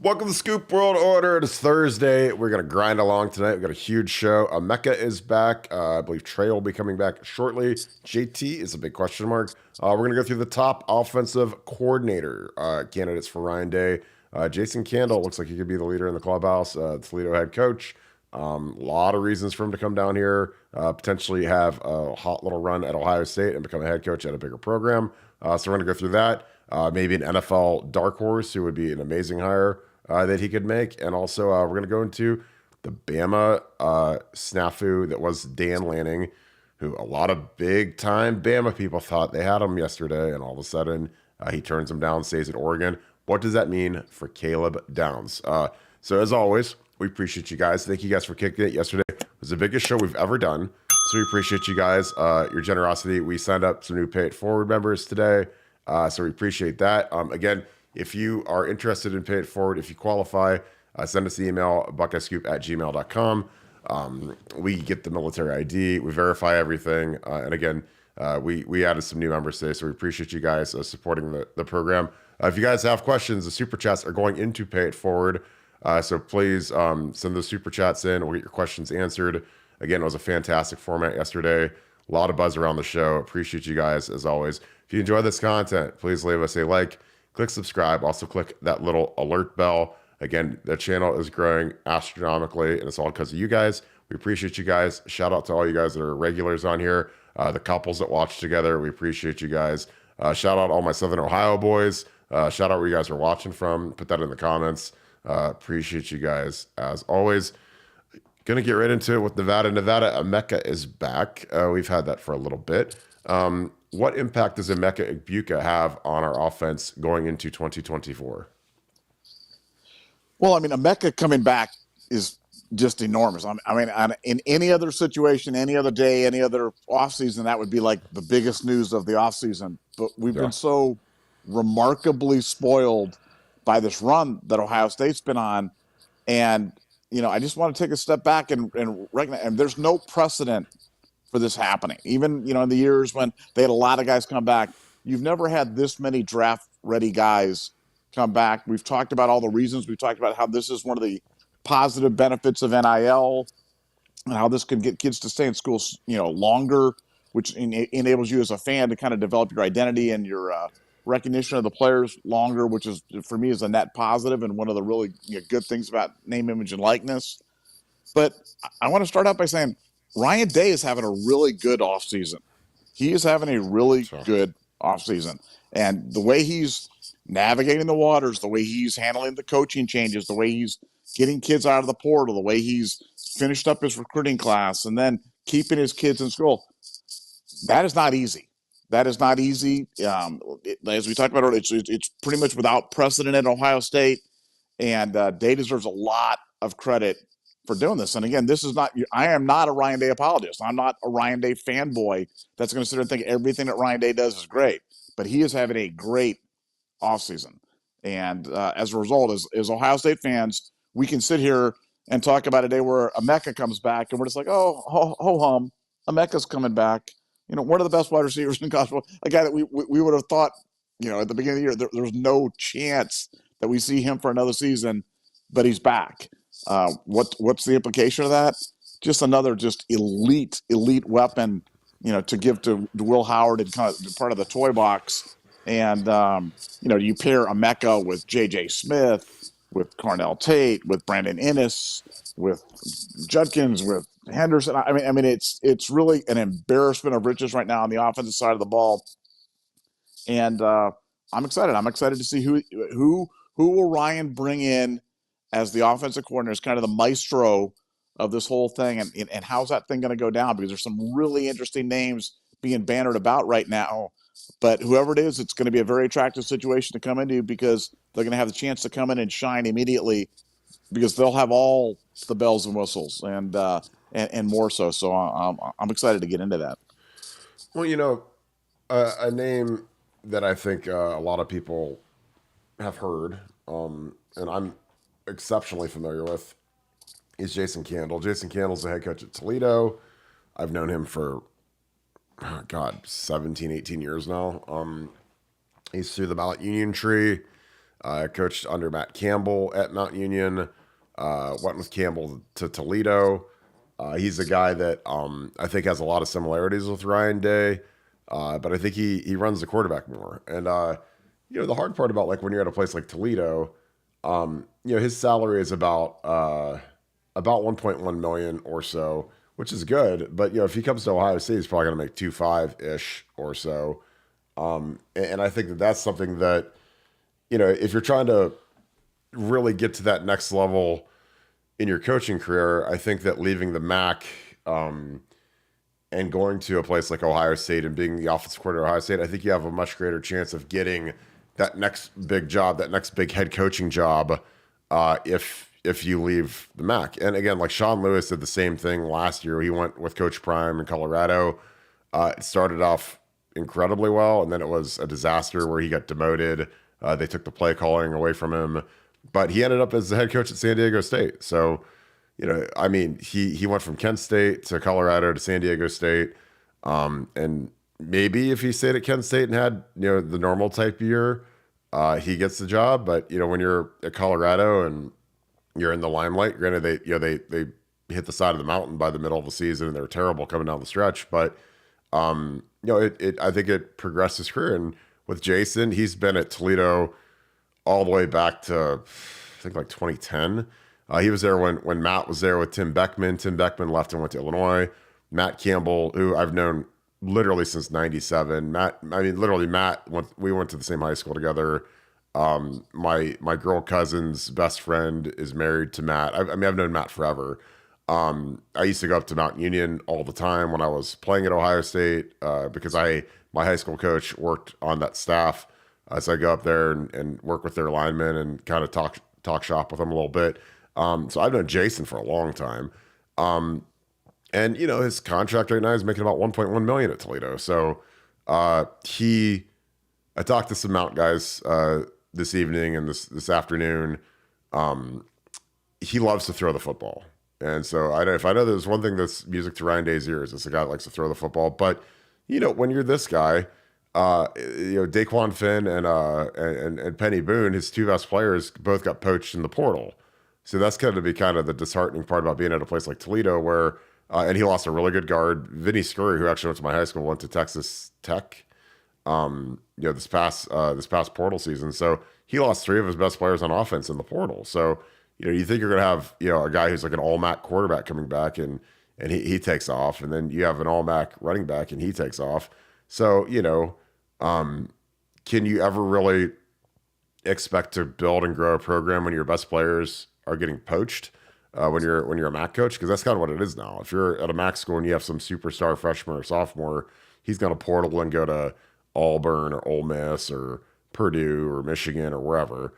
Welcome to Scoop World Order. It is Thursday. We're going to grind along tonight. We've got a huge show. Mecca is back. I believe Trey will be coming back shortly. JT is a big question mark. We're going to go through the top offensive coordinator candidates for Ryan Day. Jason Candle looks like he could be the leader in the clubhouse, Toledo head coach. A lot of reasons for him to come down here, potentially have a hot little run at Ohio State and become a head coach at a bigger program. So we're going to go through that. Maybe an NFL dark horse who would be an amazing hire that he could make. And also, we're going to go into the Bama snafu that was Dan Lanning, who a lot of big time Bama people thought they had him yesterday. And all of a sudden, he turns him down, stays at Oregon. What does that mean for Caleb Downs? So as always, we appreciate you guys. Thank you guys for kicking it. Yesterday was the biggest show we've ever done. So we appreciate you guys, your generosity. We signed up some new Pay It Forward members today. So we appreciate that. Again, if you are interested in Pay It Forward, if you qualify, send us the email, buckeyescoop@gmail.com. We get the military ID. We verify everything. And again, we added some new members today, so we appreciate you guys supporting the program. If you guys have questions, the Super Chats are going into Pay It Forward. So please send those Super Chats in. We'll get your questions answered. Again, it was a fantastic format yesterday. A lot of buzz around the show. Appreciate you guys, as always. If you enjoy this content, please leave us a like, click subscribe. Also, click that little alert bell. Again, the channel is growing astronomically, and it's all because of you guys. We appreciate you guys. Shout out to all you guys that are regulars on here, the couples that watch together. We appreciate you guys. Shout out all my Southern Ohio boys. Shout out where you guys are watching from. Put that in the comments. Appreciate you guys, as always. Going to get right into it with Nevada. Emeka is back. We've had that for a little bit. What impact does Emeka Egbuka have on our offense going into 2024? Well, I mean, Emeka coming back is just enormous. I mean, in any other situation, any other day, any other offseason, that would be like the biggest news of the offseason. But we've been so remarkably spoiled by this run that Ohio State's been on. And, you know, I just want to take a step back and recognize, and there's no precedent for this happening. Even, you know, in the years when they had a lot of guys come back, you've never had this many draft-ready guys come back. We've talked about all the reasons. We've talked about how this is one of the positive benefits of NIL and how this can get kids to stay in school, you know, longer, which enables you as a fan to kind of develop your identity and your recognition of the players longer, which is, for me, is a net positive and one of the really good things about name, image, and likeness. But I want to start out by saying Ryan Day is having a really good offseason. He is having a really good offseason. And the way he's navigating the waters, the way he's handling the coaching changes, the way he's getting kids out of the portal, the way he's finished up his recruiting class, and then keeping his kids in school, that is not easy. That is not easy. As we talked about earlier, it's pretty much without precedent at Ohio State, and Day deserves a lot of credit for doing this. And again, I am not a Ryan Day apologist. I'm not a Ryan Day fanboy that's going to sit there and think everything that Ryan Day does is great. But he is having a great offseason. And as a result, as Ohio State fans, we can sit here and talk about a day where Emeka comes back, and we're just like, oh, ho hum, Emeka's coming back. You know, one of the best wide receivers in college football, a guy that we would have thought, you know, at the beginning of the year, there's no chance that we see him for another season, but he's back. What's the implication of that? Just another elite weapon, you know, to give to Will Howard and kind of part of the toy box. And, you know, you pair Emeka with J.J. Smith, with Cornell Tate, with Brandon Innes, with Judkins, with Henderson. I mean, it's really an embarrassment of riches right now on the offensive side of the ball. And I'm excited. I'm excited to see who will Ryan bring in as the offensive coordinator, as kind of the maestro of this whole thing, and how's that thing going to go down? Because there's some really interesting names being bannered about right now. But whoever it is, it's going to be a very attractive situation to come into, because they're going to have the chance to come in and shine immediately, because they'll have all the bells and whistles and more so. So I'm excited to get into that. Well, you know, a name that I think a lot of people have heard, and I'm exceptionally familiar with, is Jason Candle. Jason Candle's the head coach at Toledo. I've known him for 17, 18 years now. He's through the ballot union tree. Coached under Matt Campbell at Mount Union. Went with Campbell to Toledo. He's a guy that I think has a lot of similarities with Ryan Day, but I think he runs the quarterback more. And the hard part about like when you're at a place like Toledo, his salary is about 1.1 million or so, which is good. But if he comes to Ohio State, he's probably going to make 2.5 ish or so. And I think that that's something that if you're trying to really get to that next level in your coaching career, I think that leaving the MAC and going to a place like Ohio State and being the offensive coordinator at Ohio State, I think you have a much greater chance of getting that next big job, that next big head coaching job, if you leave the MAC. And again, like Sean Lewis did the same thing last year. He went with Coach Prime in Colorado. It started off incredibly well, and then it was a disaster where he got demoted. They took the play calling away from him, but he ended up as the head coach at San Diego State. So, he went from Kent State to Colorado to San Diego State. And maybe if he stayed at Kent State and had, the normal type year, he gets the job. But, when you're at Colorado and you're in the limelight, granted they hit the side of the mountain by the middle of the season and they're terrible coming down the stretch. But, I think it progressed his career. And with Jason, he's been at Toledo all the way back to, I think, like 2010. He was there when Matt was there with Tim Beckman. Tim Beckman left and went to Illinois. Matt Campbell, who I've known literally since 97. Matt, we went to the same high school together. My girl cousin's best friend is married to Matt. I've known Matt forever. I used to go up to Mount Union all the time when I was playing at Ohio State because my high school coach worked on that staff. So I go up there and work with their linemen and kind of talk shop with them a little bit. So I've known Jason for a long time. And his contract right now is making about 1.1 million at Toledo. So I talked to some Mount guys this evening and this afternoon. He loves to throw the football. And so if I know there's one thing that's music to Ryan Day's ears, it's a guy that likes to throw the football. But when you're this guy, Daquan Finn and Penny Boone, his two best players, both got poached in the portal. So that's going to be kind of the disheartening part about being at a place like Toledo, where and he lost a really good guard, Vinny Scurry, who actually went to my high school, went to Texas Tech. This past portal season. So he lost 3 of his best players on offense in the portal. So you think you're going to have a guy who's like an all-MAC quarterback coming back and he takes off, and then you have an all-MAC running back and he takes off. So can you ever really expect to build and grow a program when your best players are getting poached when you're a MAC coach? Because that's kind of what it is now. If you're at a MAC school and you have some superstar freshman or sophomore, he's going to portal and go to Auburn or Ole Miss or Purdue or Michigan or wherever.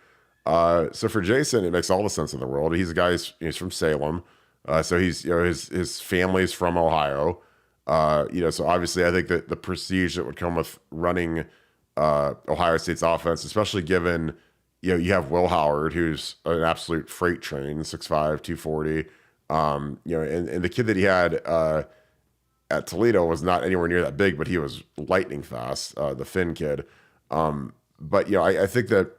So for Jason, it makes all the sense in the world. He's a guy, he's from Salem. So he's, his family's from Ohio. So obviously I think that the prestige that would come with running Ohio State's offense, especially given, you have Will Howard, who's an absolute freight train, 6'5", 240. And the kid that he had at Toledo was not anywhere near that big, but he was lightning fast, the Finn kid. But I think that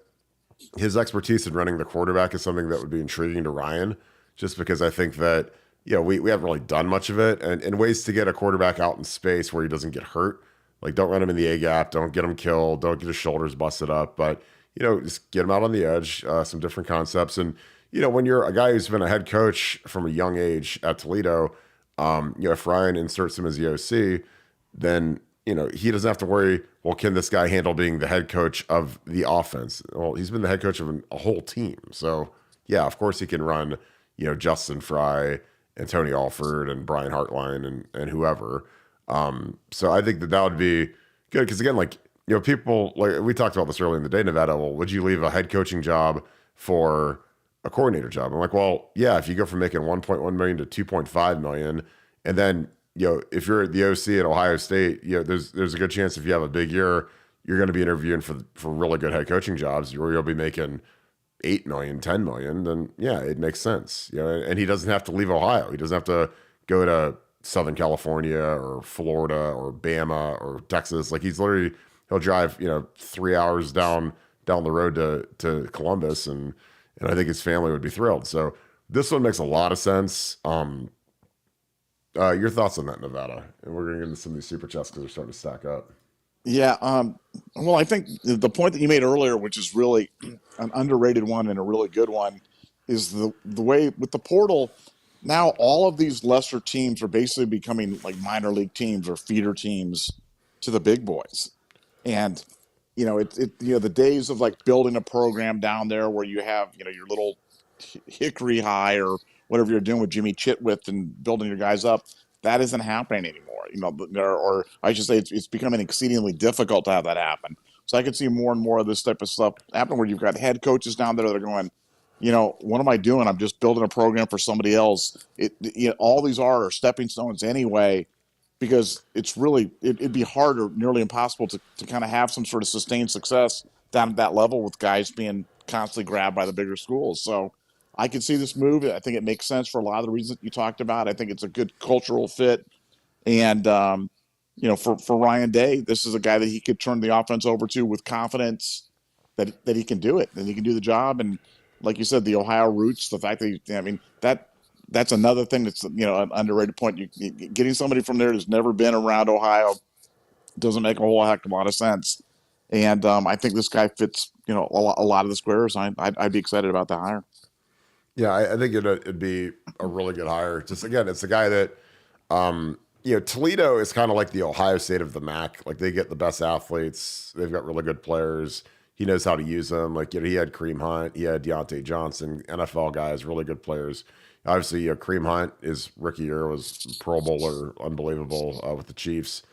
his expertise in running the quarterback is something that would be intriguing to Ryan, just because I think that, we haven't really done much of it, and ways to get a quarterback out in space where he doesn't get hurt. Like, don't run him in the A gap, don't get him killed, don't get his shoulders busted up, but just get him out on the edge, some different concepts. And, when you're a guy who's been a head coach from a young age at Toledo, if Ryan inserts him as the OC, then, he doesn't have to worry, well, can this guy handle being the head coach of the offense? Well, he's been the head coach of a whole team. So, yeah, of course he can run, Justin Fry and Tony Alford and Brian Hartline and whoever. So I think that would be good because, again, like, people, like we talked about this earlier in the day, Nevada, well, would you leave a head coaching job for a coordinator job? I'm like, well, yeah, if you go from making 1.1 million to 2.5 million, and then, if you're the OC at Ohio State, there's a good chance if you have a big year, you're going to be interviewing for really good head coaching jobs where you'll be making 8 million, 10 million, then yeah, it makes sense. And he doesn't have to leave Ohio. He doesn't have to go to Southern California or Florida or Bama or Texas. Like, he'll drive, 3 hours down down the road to Columbus, and I think his family would be thrilled. So this one makes a lot of sense. Your thoughts on that, Nevada? And we're going to get into some of these super chats because they're starting to stack up. Yeah. Well, I think the point that you made earlier, which is really an underrated one and a really good one, is the way with the portal. Now all of these lesser teams are basically becoming like minor league teams or feeder teams to the big boys. And the days of like building a program down there where you have your little Hickory High or whatever you're doing with Jimmy Chitwith and building your guys up, that isn't happening anymore. Or I should say it's becoming exceedingly difficult to have that happen. So I could see more and more of this type of stuff happen where you've got head coaches down there that are going, what am I doing? I'm just building a program for somebody else. All these are stepping stones anyway, because it's really it'd be hard or nearly impossible to kind of have some sort of sustained success down at that level with guys being constantly grabbed by the bigger schools. So I can see this move. I think it makes sense for a lot of the reasons that you talked about. I think it's a good cultural fit. And, for Ryan Day, this is a guy that he could turn the offense over to with confidence that he can do it and he can do the job. And like you said, the Ohio roots, the fact that that's another thing that's, an underrated point. Getting somebody from there who's never been around Ohio doesn't make a whole heck of a lot of sense. And I think this guy fits, a lot of the squares. I'd be excited about the hire. Yeah, I think it'd be a really good hire. Just again, it's a guy that, Toledo is kind of like the Ohio State of the MAC. Like they get the best athletes. They've got really good players. He knows how to use them. Like, he had Kareem Hunt, he had Deontay Johnson, NFL guys, really good players. Obviously, Kareem Hunt, his rookie year was Pro Bowler, unbelievable with the Chiefs.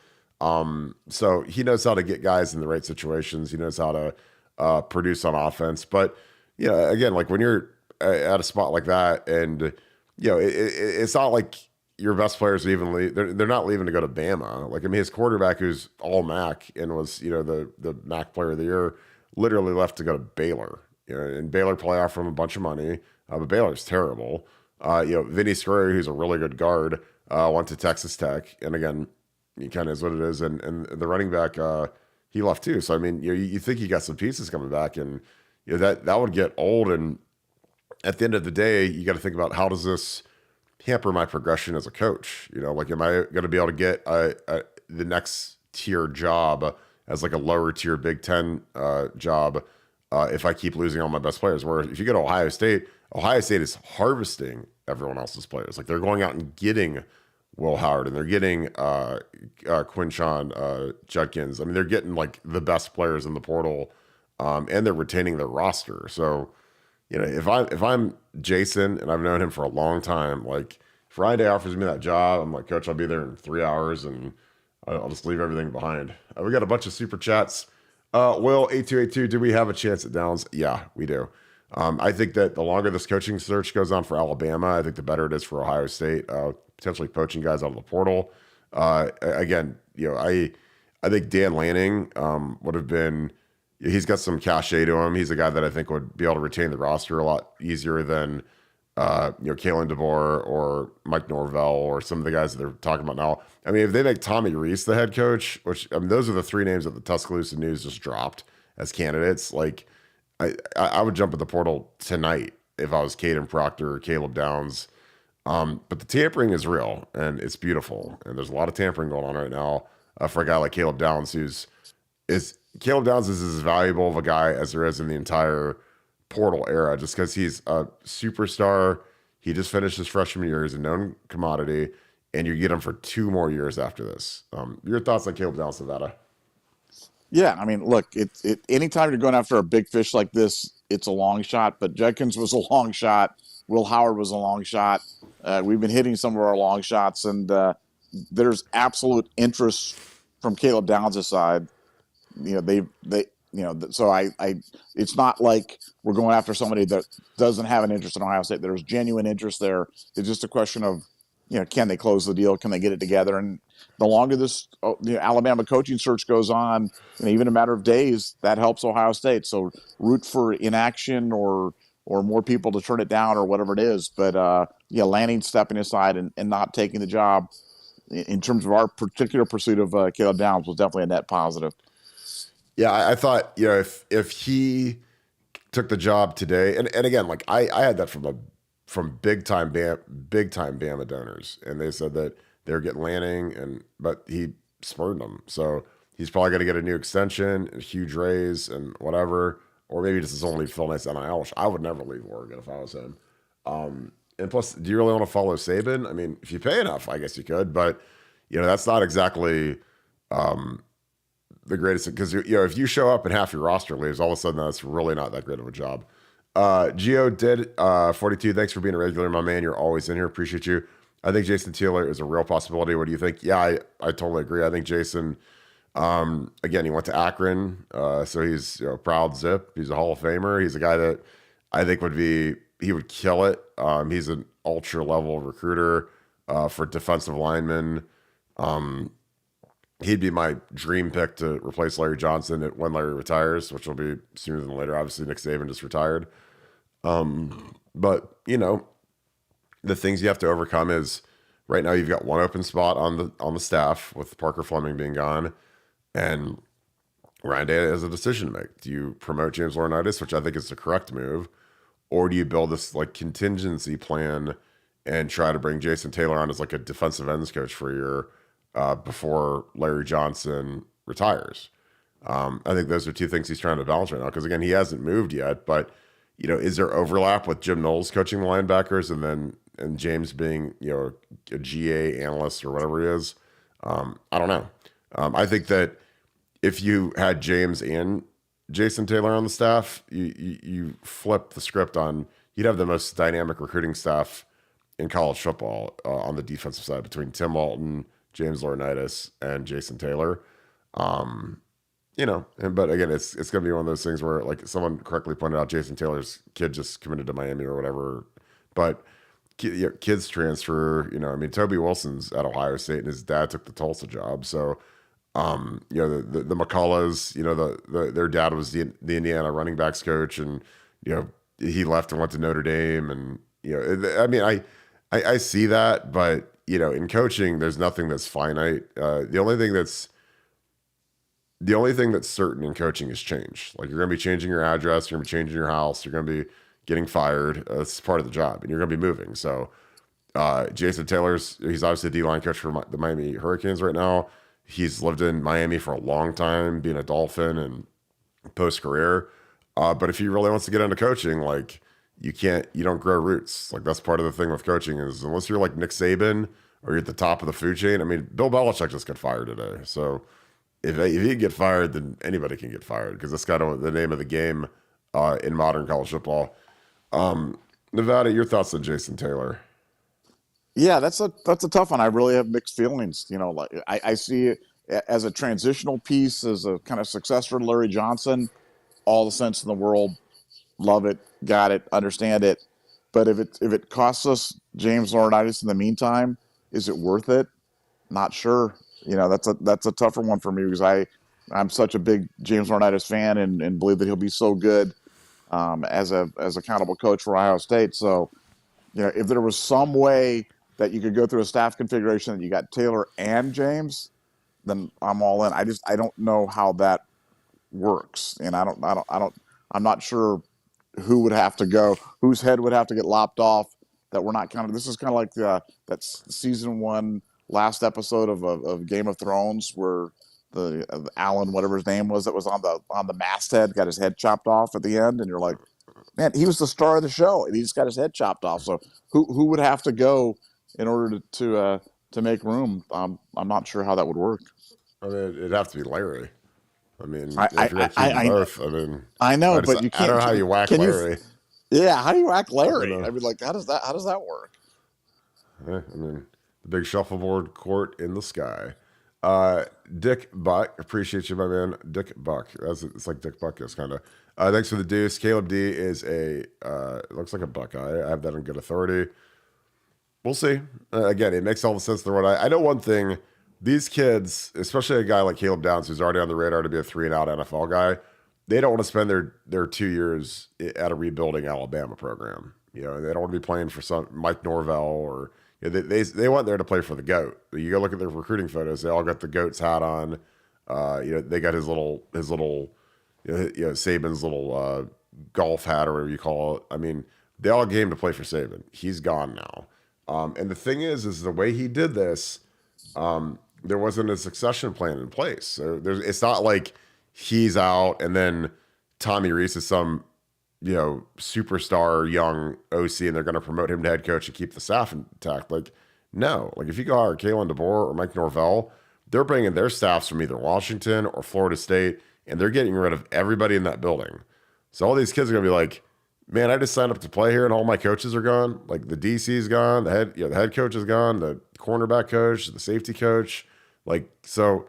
So he knows how to get guys in the right situations. He knows how to produce on offense. But, again, like when you're at a spot like that, and it's not like your best players even leave. They're not leaving to go to Bama. Like, I mean, his quarterback, who's all MAC and was the MAC player of the year, literally left to go to Baylor. And Baylor probably offered him a bunch of money, but Baylor's terrible. Vinny Scurry, who's a really good guard, went to Texas Tech, and again, he kind of is what it is. And the running back, he left too. So I mean, you think he got some pieces coming back, and that would get old. And at the end of the day, you got to think about, how does this hamper my progression as a coach? Like, am I going to be able to get the next tier job as like a lower tier Big Ten job if I keep losing all my best players? Where if you go to Ohio State is harvesting everyone else's players. Like, they're going out and getting Will Howard, and they're getting Quinshon Judkins. I mean, they're getting like the best players in the portal, and they're retaining their roster. So, if I'm Jason and I've known him for a long time, like if Ryan Day offers me that job, I'm like, Coach, I'll be there in 3 hours, and I'll just leave everything behind. We got a bunch of super chats. Will 8282, do we have a chance at Downs? Yeah, we do. I think that the longer this coaching search goes on for Alabama, I think the better it is for Ohio State, potentially poaching guys out of the portal. Again, I think Dan Lanning would have been. He's got some cachet to him. He's a guy that I think would be able to retain the roster a lot easier than Kalen DeBoer or Mike Norvell or some of the guys that they're talking about now. I mean, if they make Tommy Rees the head coach, which those are the three names that the Tuscaloosa News just dropped as candidates. Like, I would jump at the portal tonight if I was Caden Proctor or Caleb Downs. But the tampering is real, and it's beautiful, and there's a lot of tampering going on right now for a guy like Caleb Downs, Caleb Downs is as valuable of a guy as there is in the entire portal era, just because he's a superstar. He just finished his freshman year. He's a known commodity, and you get him for 2 more years after this. Your thoughts on Caleb Downs, Nevada? Yeah, I mean, look, anytime you're going after a big fish like this, it's a long shot. But Judkins was a long shot. Will Howard was a long shot. We've been hitting some of our long shots, and there's absolute interest from Caleb Downs' side. So it's not like we're going after somebody that doesn't have an interest in Ohio State. There's genuine interest there. It's just a question of, can they close the deal? Can they get it together? And the longer this Alabama coaching search goes on, even a matter of days, that helps Ohio State. So root for inaction or more people to turn it down or whatever it is. But Lanning stepping aside and not taking the job in terms of our particular pursuit of Caleb Downs was definitely a net positive. Yeah, I thought, if he took the job today, and again, like I had that from big time Bama donors, and they said that they're getting Lanning, but he spurned them, so he's probably going to get a new extension, a huge raise, and whatever, or maybe this is only Phil Knight's NIL. Which I would never leave Oregon if I was him. And plus, do you really want to follow Saban? I mean, if you pay enough, I guess you could, but that's not exactly the greatest, because if you show up and half your roster leaves, all of a sudden that's really not that great of a job. Geo did 42. Thanks for being a regular, my man. You're always in here. Appreciate you. I think Jason Taylor is a real possibility. What do you think? Yeah, I totally agree. I think Jason, again, he went to Akron, so he's proud Zip. He's a Hall of Famer. He's a guy that I think he would kill it. He's an ultra level recruiter for defensive linemen. He'd be my dream pick to replace Larry Johnson when Larry retires, which will be sooner than later. Obviously, Nick Saban just retired. But the things you have to overcome is right now you've got one open spot on the staff with Parker Fleming being gone, and Ryan Day has a decision to make. Do you promote James Laurinaitis, which I think is the correct move, or do you build this like contingency plan and try to bring Jason Taylor on as like a defensive ends coach for a year before Larry Johnson retires? I think those are two things he's trying to balance right now, because again, he hasn't moved yet, but is there overlap with Jim Knowles coaching the linebackers and James being a GA analyst or whatever he is? I don't know. I think that if you had James and Jason Taylor on the staff, you flip the script on, you'd have the most dynamic recruiting staff in college football on the defensive side between Tim Walton, James Laurinaitis, and Jason Taylor. But again, it's going to be one of those things where, like someone correctly pointed out, Jason Taylor's kid just committed to Miami or whatever. But kids transfer, I mean, Toby Wilson's at Ohio State and his dad took the Tulsa job. So, the McCulloughs, their dad was the Indiana running backs coach, and, he left and went to Notre Dame. And, I mean, I see that, but, in coaching, there's nothing that's finite. The only thing that's certain in coaching is change. Like, you're going to be changing your address, you're going to be changing your house, you're going to be getting fired. It's part of the job, and you're going to be moving. So, Jason he's obviously a D-line coach for the Miami Hurricanes right now. He's lived in Miami for a long time, being a Dolphin and post-career. But if he really wants to get into coaching, like, you don't grow roots. Like, that's part of the thing with coaching is, unless you're like Nick Saban or you're at the top of the food chain. I mean, Bill Belichick just got fired today. So if he get fired, then anybody can get fired, because that's kind of the name of the game in modern college football. Nevada, your thoughts on Jason Taylor? Yeah, that's a tough one. I really have mixed feelings. Like I see it as a transitional piece, as a kind of successor to Larry Johnson. All the sense in the world. Love it, got it, understand it. But if it costs us James Laurinaitis in the meantime, is it worth it? Not sure. That's a tougher one for me, because I'm such a big James Laurinaitis fan and believe that he'll be so good as accountable coach for Ohio State. So, if there was some way that you could go through a staff configuration that you got Taylor and James, then I'm all in. I don't know how that works, and I'm not sure who would have to go, whose head would have to get lopped off. That we're not this is kind of like that season 1 last episode of Game of Thrones, where the Alan, whatever his name was, that was on the masthead, got his head chopped off at the end, and you're like, man, he was the star of the show, and he just got his head chopped off. So who would have to go in order to make room? I'm not sure how that would work. I mean, it'd have to be Larry. I mean, if I you're keeping both, I mean, I know, but you can't. I don't know how you whack Larry. Yeah, how do you whack Larry? I mean, like, how does that work? I mean, the big shuffleboard court in the sky. Dick Buck, appreciate you, my man. Dick Buck, it's like Dick Buckus, kind of. Thanks for the deuce. Caleb D is looks like a Buckeye. I have that on good authority. We'll see. Again, it makes all the sense in the world. I know one thing. These kids, especially a guy like Caleb Downs, who's already on the radar to be a 3-and-out NFL guy, they don't want to spend their 2 years at a rebuilding Alabama program. They don't want to be playing for some Mike Norvell, or they want there to play for the GOAT. You go look at their recruiting photos; they all got the GOAT's hat on. They got his little Saban's little golf hat or whatever you call it. I mean, they all came to play for Saban. He's gone now. And the thing is the way he did this, there wasn't a succession plan in place. So it's not like he's out and then Tommy Rees is some, superstar young OC and they're going to promote him to head coach and keep the staff intact. Like, no. Like, if you go hire Kalen DeBoer or Mike Norvell, they're bringing their staffs from either Washington or Florida State, and they're getting rid of everybody in that building. So all these kids are going to be like, man, I just signed up to play here and all my coaches are gone. Like, the DC's gone, the head coach is gone, the cornerback coach, the safety coach. Like, so,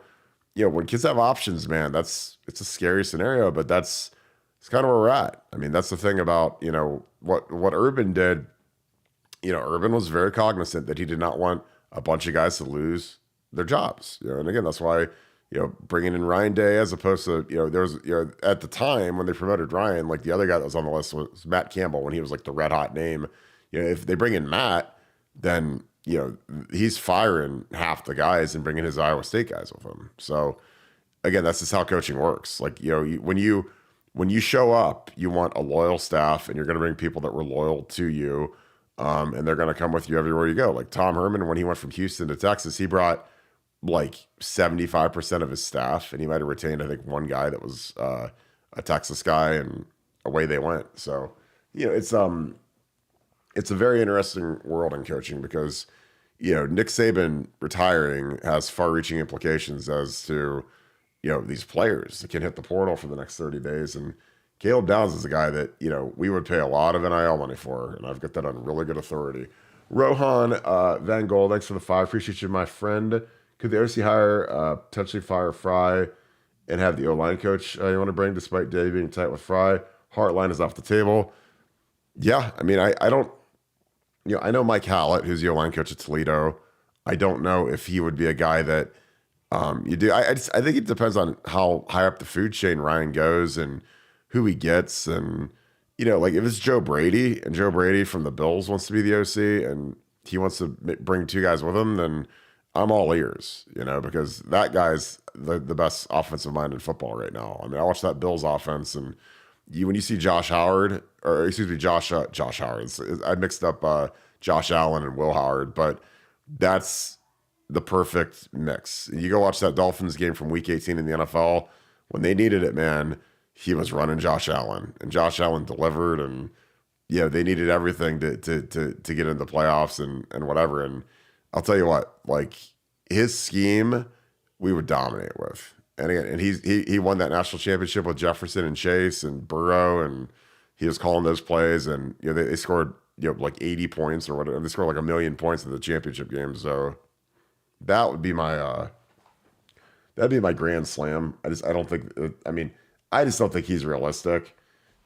when kids have options, man, it's a scary scenario, but it's kind of where we're at. I mean, that's the thing about, what Urban did. Urban was very cognizant that he did not want a bunch of guys to lose their jobs. And again, that's why, bringing in Ryan Day as opposed to, there was, at the time when they promoted Ryan, like the other guy that was on the list was Matt Campbell when he was like the red hot name. If they bring in Matt, then, he's firing half the guys and bringing his Iowa State guys with him. So again, that's just how coaching works. Like, when you show up, you want a loyal staff and you're going to bring people that were loyal to you. And they're going to come with you everywhere you go. Like Tom Herman, when he went from Houston to Texas, he brought like 75% of his staff, and he might have retained, I think, one guy that was a Texas guy, and away they went. So, it's a very interesting world in coaching because, Nick Saban retiring has far-reaching implications as to, these players that can hit the portal for the next 30 days. And Caleb Downs is a guy that, we would pay a lot of NIL money for, and I've got that on really good authority. Rohan Van Gogh, thanks for the 5. Appreciate you, my friend. Could the OC hire, potentially fire Fry and have the O-line coach you want to bring despite Dave being tight with Fry? Hartline is off the table. Yeah, I mean, I don't, I know Mike Hallett, who's the O-line coach at Toledo. I don't know if he would be a guy that you do. I think it depends on how high up the food chain Ryan goes and who he gets. And, like if it's Joe Brady and Joe Brady from the Bills wants to be the OC and he wants to bring 2 guys with him, then I'm all ears, because that guy's the best offensive mind in football right now. I mean, I watched that Bills offense, and when you see Josh Howard, or excuse me, Josh Howard, I mixed up Josh Allen and Will Howard, but that's the perfect mix. You go watch that Dolphins game from Week 18 in the NFL. When they needed it, man, he was running Josh Allen, and Josh Allen delivered, and they needed everything to get into the playoffs and whatever. And I'll tell you what, like his scheme, we would dominate with. And again, and he won that national championship with Jefferson and Chase and Burrow, and he was calling those plays, and they scored like 80 points or whatever. They scored like 1 million points in the championship game. So that would be my that'd be my grand slam. I just don't think he's realistic.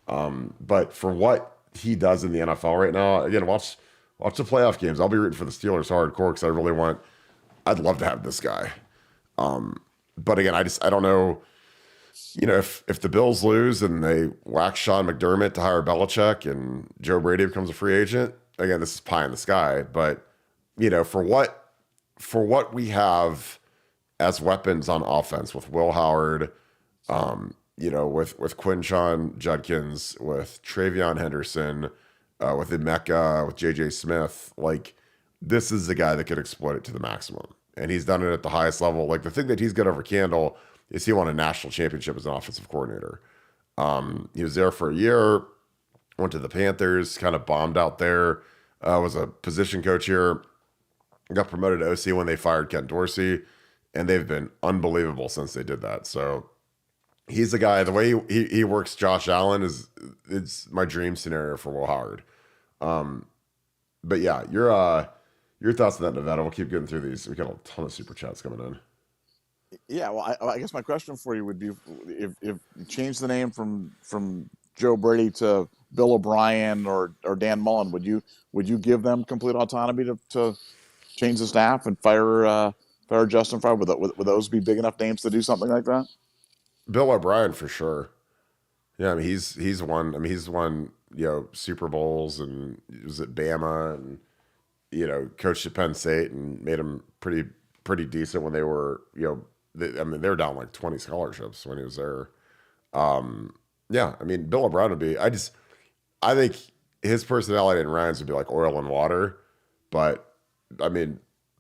But for what he does in the NFL right now, again, watch the playoff games. I'll be rooting for the Steelers hardcore because I'd love to have this guy. But again, I don't know, if the Bills lose and they whack Sean McDermott to hire Belichick and Joe Brady becomes a free agent, again, this is pie in the sky. But, for what we have as weapons on offense with Will Howard, with Quinshon Judkins, with Travion Henderson, with Emeka, with JJ Smith, like this is the guy that could exploit it to the maximum. And he's done it at the highest level. Like the thing that he's got over Candle is he won a national championship as an offensive coordinator. He was there for a year, went to the Panthers, kind of bombed out there, was a position coach here, got promoted to OC when they fired Kent Dorsey, and they've been unbelievable since they did that. So he's the guy. The way he works Josh Allen it's my dream scenario for Will Howard. But yeah, your thoughts on that, Nevada? We'll keep getting through these. We got a ton of super chats coming in. Yeah, well, I guess my question for you would be, if you change the name from Joe Brady to Bill O'Brien or Dan Mullen, would you give them complete autonomy to change the staff and fire Justin Fry? Would those be big enough names to do something like that? Bill O'Brien for sure. Yeah, I mean he's won. I mean he's won Super Bowls, and he was at Bama, and coached at Penn State and made them pretty decent when they were I mean, they were down like 20 scholarships when he was there. Yeah, I mean, Bill O'Brien would be. I think his personality and Ryan's would be like oil and water. But I mean,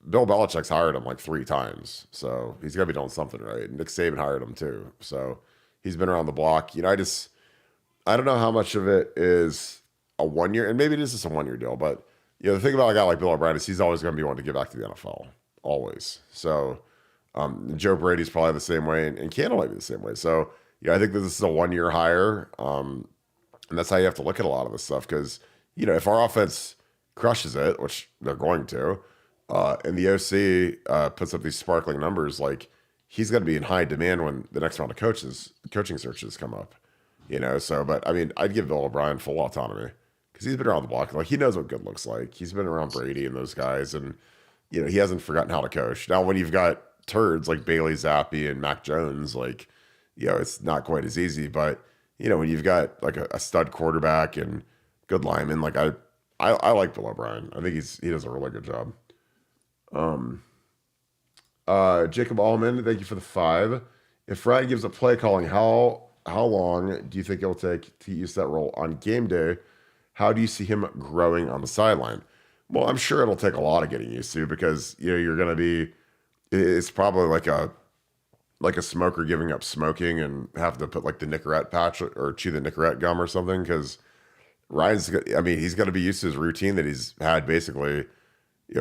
Bill Belichick's hired him like 3 times, so he's got to be doing something right. Nick Saban hired him too, so he's been around the block. I don't know how much of it is a 1 year, and maybe it is just a 1 year deal. But the thing about a guy like Bill O'Brien is he's always going to be wanting to get back to the NFL, always. So Joe Brady's probably the same way, and Candle might be the same way. So I think that this is a 1 year hire, and that's how you have to look at a lot of this stuff. Because if our offense crushes it, which they're going to, and the OC puts up these sparkling numbers, like he's going to be in high demand when the next round of coaching searches come up. So, but I mean, I'd give Bill O'Brien full autonomy because he's been around the block. Like he knows what good looks like. He's been around Brady and those guys, and he hasn't forgotten how to coach. Now, when you've got turds like Bailey Zappi and Mac Jones, like it's not quite as easy. But when you've got like a stud quarterback and good linemen, like I like Bill O'Brien. I think he does a really good job. Jacob Allman, thank you for the 5. If Ryan gives up play calling, how long do you think it'll take to use that role on game day? How do you see him growing on the sideline? Well, I'm sure it'll take a lot of getting used to because you're going to be. It's probably like a smoker giving up smoking and have to put like the Nicorette patch or chew the Nicorette gum or something because he's going to be used to his routine that he's had basically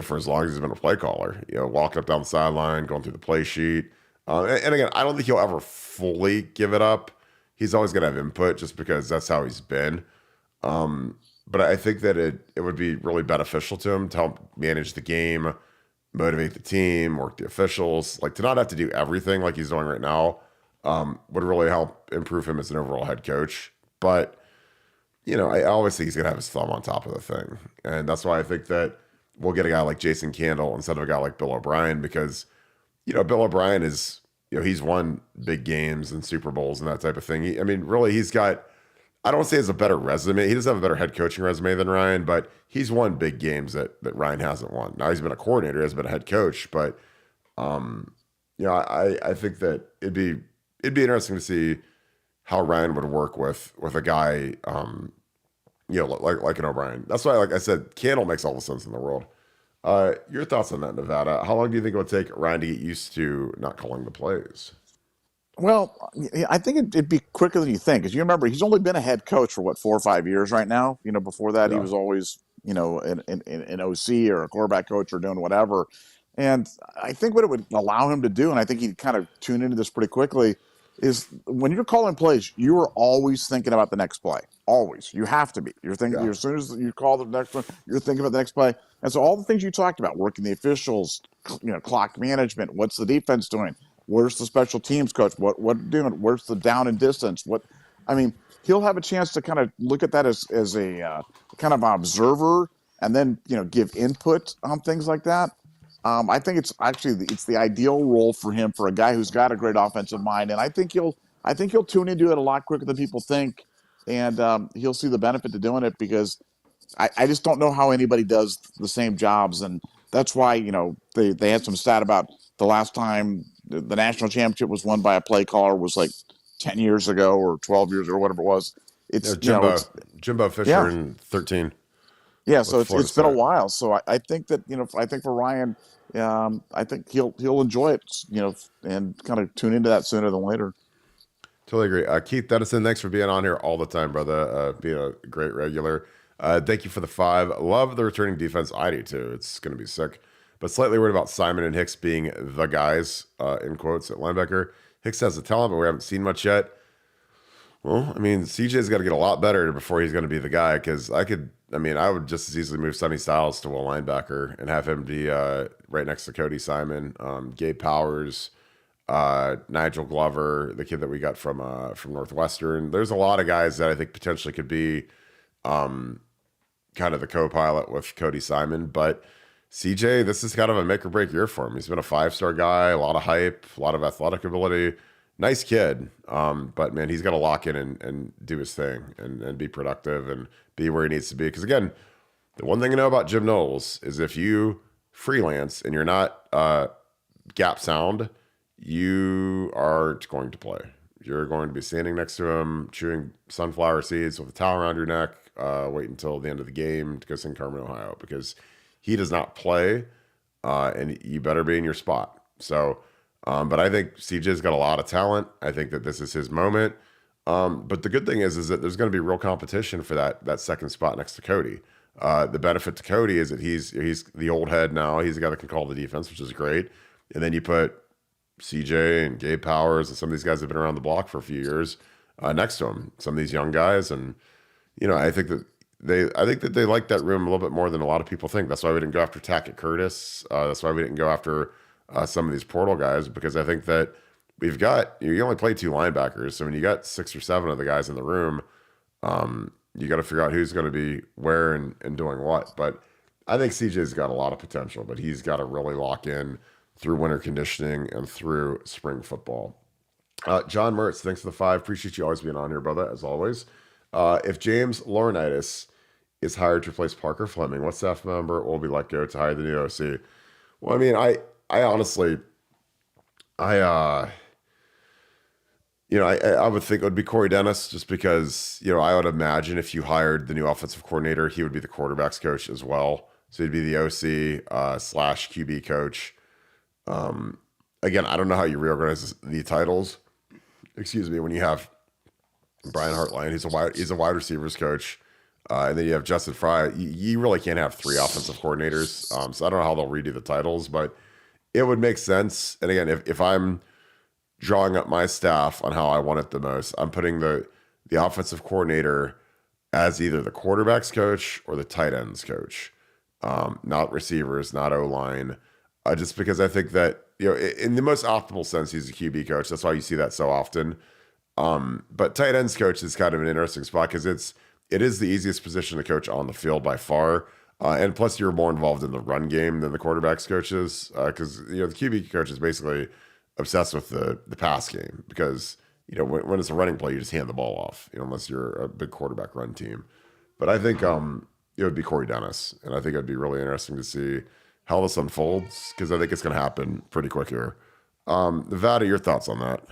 for as long as he's been a play caller. Walking up down the sideline, going through the play sheet. And again, I don't think he'll ever fully give it up. He's always going to have input just because that's how he's been. But I think that it would be really beneficial to him to help manage the game, motivate the team, work the officials. Like to not have to do everything like he's doing right now would really help improve him as an overall head coach. But, I always think he's going to have his thumb on top of the thing. And that's why I think that we'll get a guy like Jason Candle instead of a guy like Bill O'Brien because, Bill O'Brien is, he's won big games and Super Bowls and that type of thing. Really, he's got, I don't want to say he has a better resume. He doesn't have a better head coaching resume than Ryan, but he's won big games that Ryan hasn't won. Now he's been a coordinator, he hasn't been a head coach, but, I think that it'd be interesting to see how Ryan would work with a guy, like an O'Brien. That's why, like I said, Candle makes all the sense in the world. Your thoughts on that, Nevada? How long do you think it would take Ryan to get used to not calling the plays? Well, I think it'd be quicker than you think, because you remember he's only been a head coach for 4 or 5 years right now. Before that he was always an OC or a quarterback coach or doing whatever. And I think what it would allow him to do, and I think he'd kind of tune into this pretty quickly, is when you're calling plays, you are always thinking about the next play. Always, you have to be. You're thinking as soon as you call the next one, you're thinking about the next play. And so all the things you talked about, working the officials, clock management, what's the defense doing? Where's the special teams coach? What doing? Where's the down and distance? He'll have a chance to kind of look at that as a kind of an observer, and then give input on things like that. I think it's the ideal role for him, for a guy who's got a great offensive mind, and I think he'll tune into it a lot quicker than people think, and he'll see the benefit to doing it because I just don't know how anybody does the same jobs, and that's why they had some stat about the last time the national championship was won by a play caller was like 10 years ago or 12 years or whatever it was. It's Jimbo Fisher in 13. Yeah, so it's been a while. So I think that I think for Ryan, I think he'll enjoy it, and kind of tune into that sooner than later. Totally agree. Keith Dennison, thanks for being on here all the time, brother. Being a great regular. Thank you for the 5. Love the returning defense. I do too. It's going to be sick. But slightly worried about Simon and Hicks being the guys, in quotes, at linebacker. Hicks has the talent, but we haven't seen much yet. Well, CJ's got to get a lot better before he's going to be the guy, because I would just as easily move Sonny Styles to a linebacker and have him be right next to Cody Simon, Gabe Powers, Nigel Glover, the kid that we got from Northwestern. There's a lot of guys that I think potentially could be kind of the co-pilot with Cody Simon, but CJ, this is kind of a make or break year for him. He's been a 5-star guy, a lot of hype, a lot of athletic ability. Nice kid. But man, he's got to lock in and do his thing and be productive and be where he needs to be. Because again, the one thing I know about Jim Knowles is if you freelance and you're not gap sound, you aren't going to play. You're going to be standing next to him, chewing sunflower seeds with a towel around your neck, wait until the end of the game to go sing Carmen, Ohio, because he does not play, and you better be in your spot. So, but I think CJ's got a lot of talent. I think that this is his moment. But the good thing is that there's going to be real competition for that second spot next to Cody. The benefit to Cody is that he's the old head now. He's the guy that can call the defense, which is great. And then you put CJ and Gabe Powers and some of these guys have been around the block for a few years next to him. Some of these young guys, and I think that they like that room a little bit more than a lot of people think. That's why we didn't go after Tackett Curtis. That's why we didn't go after some of these portal guys, because I think that we've got you only play 2 linebackers, so when you got 6 or 7 of the guys in the room, you got to figure out who's going to be where and doing what. But I think CJ's got a lot of potential, but he's got to really lock in through winter conditioning and through spring football. John Mertz, thanks for the 5. Appreciate you always being on here, brother, as always. If James Laurinaitis is hired to replace Parker Fleming, what staff member will be let go to hire the new OC? Well, I mean, I honestly, I would think it would be Corey Dennis, just because, I would imagine if you hired the new offensive coordinator, he would be the quarterback's coach as well. So he'd be the OC slash QB coach. Again, I don't know how you reorganize the titles. Excuse me, when you have Brian Hartline, he's a wide receivers coach, and then you have Justin Fry. You really can't have 3 offensive coordinators. So I don't know how they'll redo the titles, but it would make sense. And again, if I'm drawing up my staff on how I want it the most, I'm putting the offensive coordinator as either the quarterback's coach or the tight ends coach, not receivers, not O-line, just because I think that, in the most optimal sense, he's a QB coach. That's why you see that so often. But tight ends coach is kind of an interesting spot because it is the easiest position to coach on the field by far. And plus, you're more involved in the run game than the quarterback's coaches, because the QB coach is basically obsessed with the pass game, because when it's a running play, you just hand the ball off, unless you're a big quarterback run team. But I think it would be Corey Dennis, and I think it'd be really interesting to see how this unfolds, because I think it's going to happen pretty quick here. Nevada, your thoughts on that?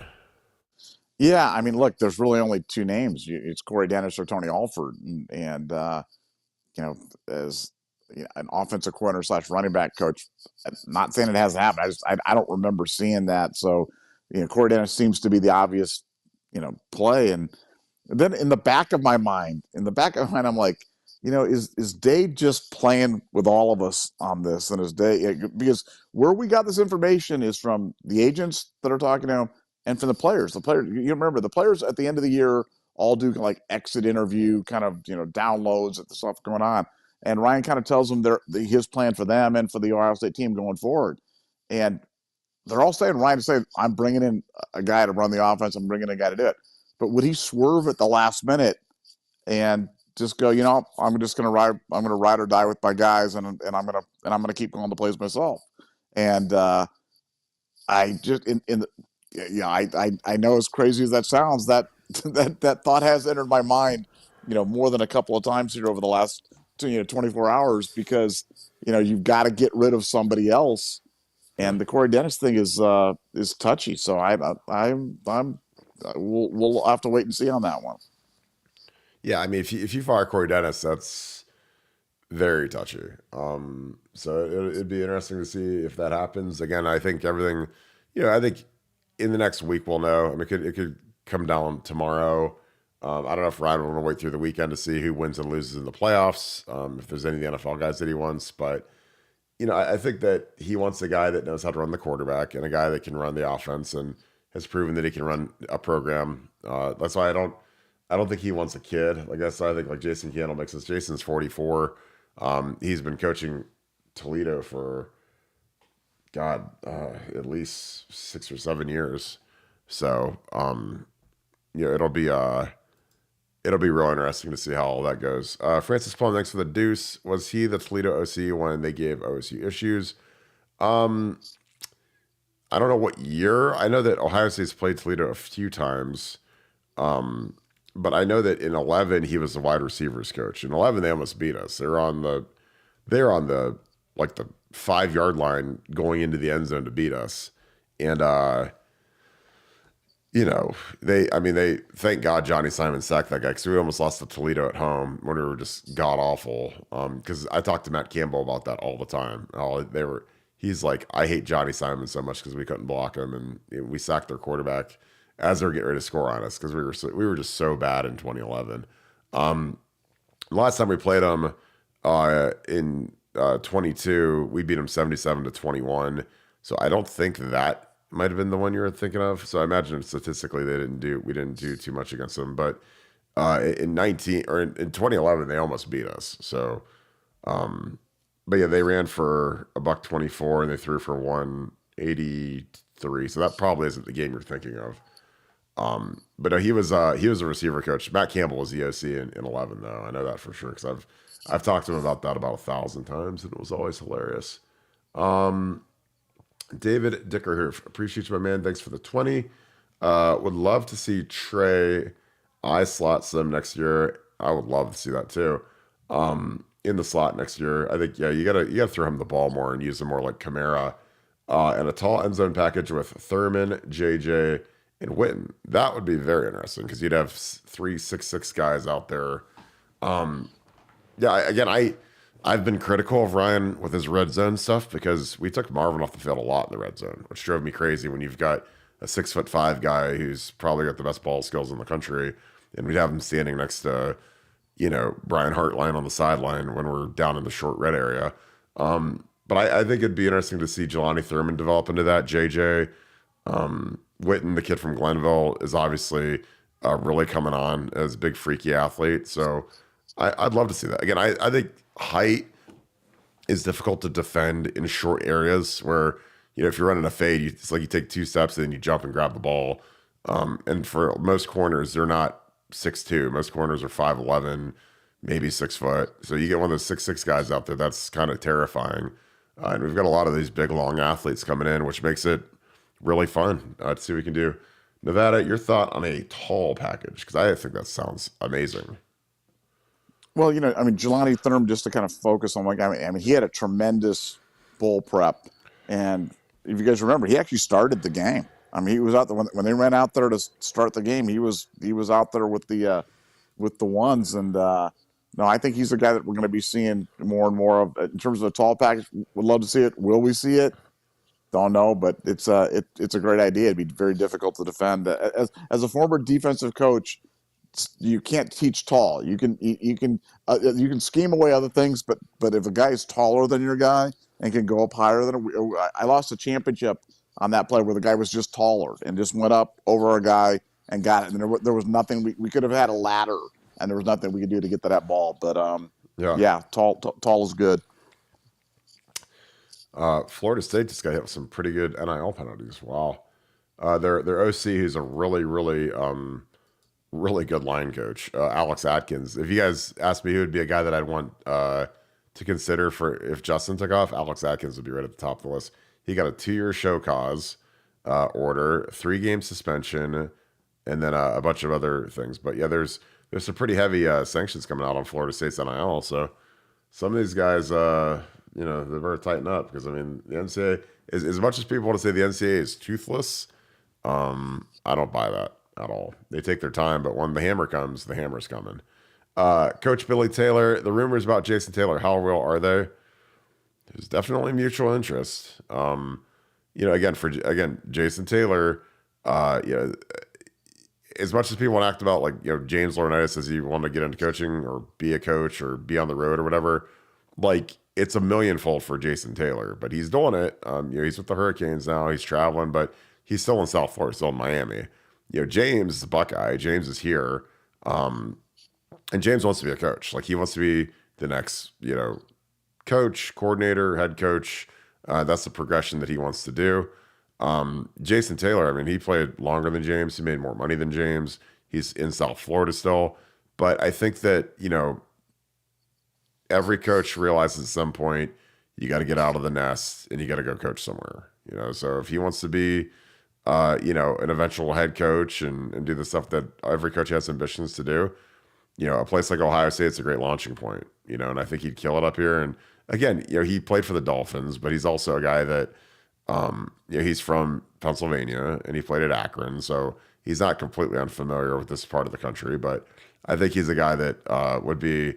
Yeah, I mean, look, there's really only 2 names. It's Corey Dennis or Tony Alford, and as an offensive coordinator slash running back coach, I'm not saying it hasn't happened. I don't remember seeing that. So, Corey Dennis seems to be the obvious, play. And then in the back of my mind, I'm like, is Dave just playing with all of us on this? And is Dave, because where we got this information is from the agents that are talking to him and from the players. The players, you remember, the players at the end of the year all do like exit interview kind of, downloads of the stuff going on. And Ryan kind of tells them his plan for them and for the Ohio State team going forward. And they're all saying, Ryan is saying, I'm bringing in a guy to run the offense. I'm bringing in a guy to do it. But would he swerve at the last minute and just go, I'm just going to ride. I'm going to ride or die with my guys, and I'm going to keep going the plays myself. And I just I know, as crazy as that sounds, that thought has entered my mind, more than a couple of times here over the last 24 hours, because you've got to get rid of somebody else, and the Corey Dennis thing is touchy. So we'll have to wait and see on that one. Yeah, I mean, if you fire Corey Dennis, that's very touchy. So it'd be interesting to see if that happens. Again, I think everything, I think in the next week we'll know. I mean, it could come down tomorrow. I don't know if Ryan will want to wait through the weekend to see who wins and loses in the playoffs, if there's any of the NFL guys that he wants. But, I think that he wants a guy that knows how to run the quarterback and a guy that can run the offense and has proven that he can run a program. That's why I don't think he wants a kid. Like, that's why I think like Jason Candle makes sense. Jason's 44. He's been coaching Toledo for, at least 6 or 7 years. So, it'll be real interesting to see how all that goes. Francis Plum, thanks for the deuce. Was he the Toledo OC when they gave OSU issues? I don't know what year. I know that Ohio State's played Toledo a few times. But I know that in 11 he was the wide receivers coach. In 11 they almost beat us. They're on the 5-yard line going into the end zone to beat us. And they thank God Johnny Simon sacked that guy because we almost lost to Toledo at home when we were just god awful. Because I talked to Matt Campbell about that all the time. He's like, I hate Johnny Simon so much because we couldn't block him, and we sacked their quarterback as they were getting ready to score on us because we were just so bad in 2011. Last time we played them in 22, we beat them 77-21. So I don't think that might have been the one you were thinking of. So I imagine statistically we didn't do too much against them. But in 2011 they almost beat us. So, but yeah, they ran for a $124 and they threw for 183. So that probably isn't the game you're thinking of. But no, he was a receiver coach. Matt Campbell was the OC in 11 though. I know that for sure because I've talked to him about that about 1,000 times and it was always hilarious. David Dicker here. Appreciate you, my man. Thanks for the 20. Would love to see Trey I slot sim next year. I would love to see that too. In the slot next year. I think, yeah, you gotta throw him the ball more and use him more like Kamara. And a tall end zone package with Thurman, JJ, and Witten. That would be very interesting because you'd have 3-6-6 guys out there. I've been critical of Ryan with his red zone stuff because we took Marvin off the field a lot in the red zone, which drove me crazy when you've got a 6'5" guy who's probably got the best ball skills in the country, and we'd have him standing next to, Brian Hartline on the sideline when we're down in the short red area. But I think it'd be interesting to see Jelani Thurman develop into that. JJ, Witten, the kid from Glenville, is obviously really coming on as a big freaky athlete. So I'd love to see that. Again, I think height is difficult to defend in short areas where, if you're running a fade, it's like you take 2 steps and then you jump and grab the ball. And for most corners, they're not 6'2". Most corners are 5'11", maybe 6 foot. So you get one of those 6'6" guys out there, that's kind of terrifying. And we've got a lot of these big, long athletes coming in, which makes it really fun to see what we can do. Nevada, your thought on a tall package? Because I think that sounds amazing. Well, Jelani Thurman, just to kind of focus on one guy. He had a tremendous bowl prep, and if you guys remember, he actually started the game. He was out there when they ran out there to start the game. He was out there with the ones, and no, I think he's the guy that we're going to be seeing more and more of in terms of the tall package. Would love to see it. Will we see it? Don't know, but it's a great idea. It'd be very difficult to defend. As a former defensive coach, you can't teach tall. You can scheme away other things, but if a guy is taller than your guy and can go up higher than I lost a championship on that play where the guy was just taller and just went up over a guy and got it. And there was nothing we could have had a ladder, and there was nothing we could do to get to that ball. But tall is good. Florida State just got hit with some pretty good NIL penalties. Wow. Their OC, who's a really, really, really good line coach, Alex Atkins. If you guys asked me who would be a guy that I'd want to consider for if Justin took off, Alex Atkins would be right at the top of the list. He got a 2-year show cause order, 3-game suspension, and then a bunch of other things. But yeah, there's some pretty heavy sanctions coming out on Florida State's NIL. So some of these guys, they better tighten up because the NCAA is, as much as people want to say the NCAA is toothless, I don't buy that at all. They take their time, but when the hammer comes, the hammer's coming. Coach Billy Taylor, the rumors about Jason Taylor, how real are they? There's definitely mutual interest. Again, Jason Taylor, as much as people want to act about James Laurinaitis says he wanted to get into coaching or be a coach or be on the road or whatever, it's a millionfold for Jason Taylor, but he's doing it. He's with the Hurricanes now. He's traveling, but he's still in South Florida, still in Miami. James is a Buckeye. James is here. And James wants to be a coach. He wants to be the next, coach, coordinator, head coach. That's the progression that he wants to do. Jason Taylor, he played longer than James. He made more money than James. He's in South Florida still. But I think that, every coach realizes at some point you got to get out of the nest and you got to go coach somewhere. So if he wants to be, an eventual head coach and do the stuff that every coach has ambitions to do, a place like Ohio State is a great launching point, and I think he'd kill it up here. And again, he played for the Dolphins, but he's also a guy that He's from Pennsylvania and he played at Akron, so he's not completely unfamiliar with this part of the country. But I think he's a guy that would be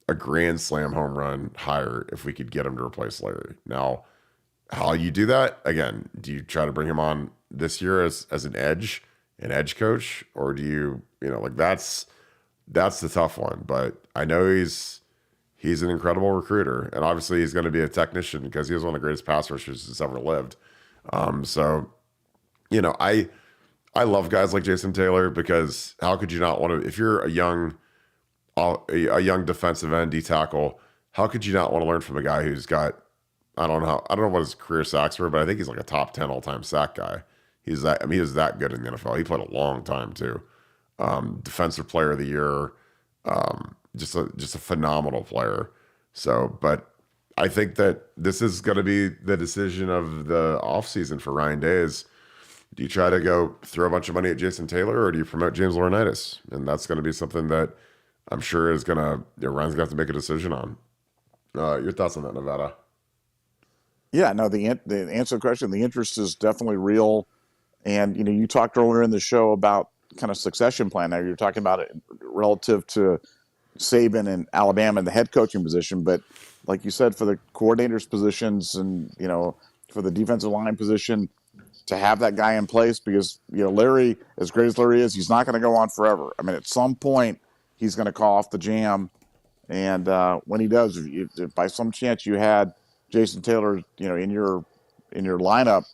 a grand slam home run hire if we could get him to replace Larry. Now, how you do that? Again, do you try to bring him on this year as an edge coach, or do you that's the tough one. But I know he's an incredible recruiter, and obviously he's going to be a technician because he was one of the greatest pass rushers that's ever lived. So I love guys like Jason Taylor because how could you not want to? If you're a young defensive end D tackle, how could you not want to learn from a guy who's got I don't know what his career sacks were, but I think he's like a top 10 all time sack guy. He was that good in the NFL. He played a long time too. Defensive player of the year, just a phenomenal player. So, but I think that this is going to be the decision of the offseason for Ryan Day is, do you try to go throw a bunch of money at Jason Taylor or do you promote James Laurinaitis? And that's going to be something that I'm sure is going to, Ryan's going to have to make a decision on. Your thoughts on that, Nevada? Yeah, no, the answer to the question, the interest is definitely real. And, you talked earlier in the show about kind of succession plan. Now you're talking about it relative to Saban and Alabama in the head coaching position. But like you said, for the coordinators positions and, for the defensive line position, to have that guy in place because, Larry, as great as Larry is, he's not going to go on forever. I mean, at some point, he's going to call off the jam. And when he does, if by some chance you had Jason Taylor, in your lineup,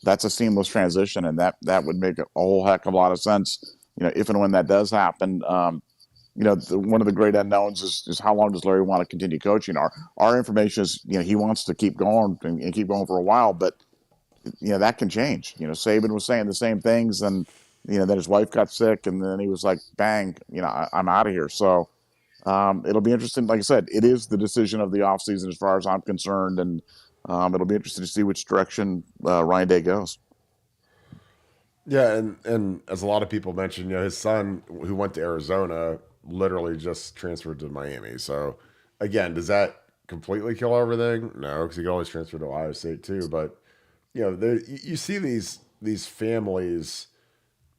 that's a seamless transition, and that would make a whole heck of a lot of sense. If and when that does happen. One of the great unknowns is how long does Larry want to continue coaching? Our information is, he wants to keep going and keep going for a while, but that can change. Saban was saying the same things, and then his wife got sick, and then he was like, "Bang, I'm out of here." So it'll be interesting. Like I said, it is the decision of the offseason as far as I'm concerned, and it'll be interesting to see which direction Ryan Day goes. Yeah, and as a lot of people mentioned, his son who went to Arizona literally just transferred to Miami. So again, does that completely kill everything? No, because he could always transfer to Ohio State too. But you see these families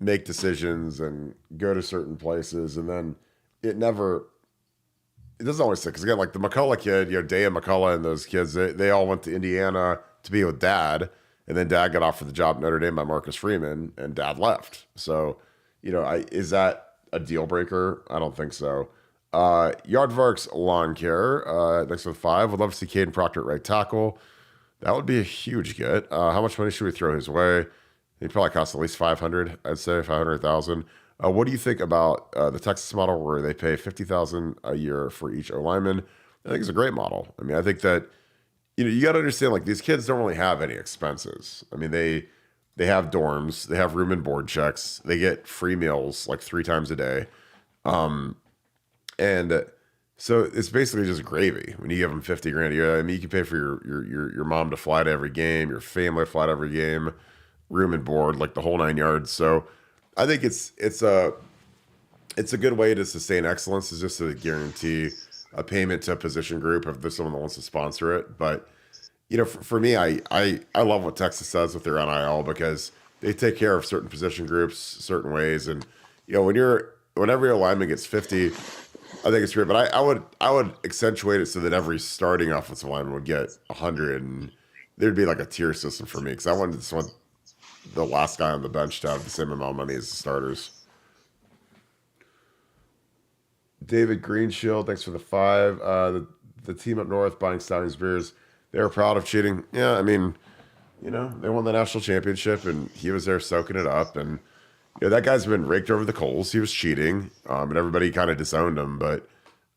make decisions and go to certain places, and then it doesn't always stick. Because again, like the McCullough kid, Daya McCullough and those kids, they all went to Indiana to be with Dad. And then Dad got offered the job at Notre Dame by Marcus Freeman, and Dad left. So, is that a deal breaker? I don't think so. Yardvark's Lawn Care, next with 5. Would love to see Caden Proctor at right tackle. That would be a huge get. How much money should we throw his way? He'd probably cost at least 500. I'd say 500,000. What do you think about the Texas model where they pay 50,000 a year for each O lineman? I think it's a great model. I mean, I think that. You got to understand, like, these kids don't really have any expenses. I mean, they have dorms, they have room and board checks, they get free meals like 3 times a day, and so it's basically just gravy when you give them 50 grand a year. I mean, you can pay for your mom to fly to every game, your family to fly to every game, room and board, like the whole 9 yards. So I think it's a good way to sustain excellence, is just to guarantee a payment to a position group if there's someone that wants to sponsor it. But for me, I love what Texas does with their NIL because they take care of certain position groups certain ways, and whenever your lineman gets 50, I think it's great. But I would accentuate it so that every starting offensive lineman would get 100, and there'd be like a tier system for me because I want the last guy on the bench to have the same amount of money as the starters. David Greenshield, thanks for the 5. The team up north buying Stallions beers, they were proud of cheating. Yeah, I mean, they won the national championship, and he was there soaking it up. And that guy's been raked over the coals. He was cheating, and everybody kind of disowned him. But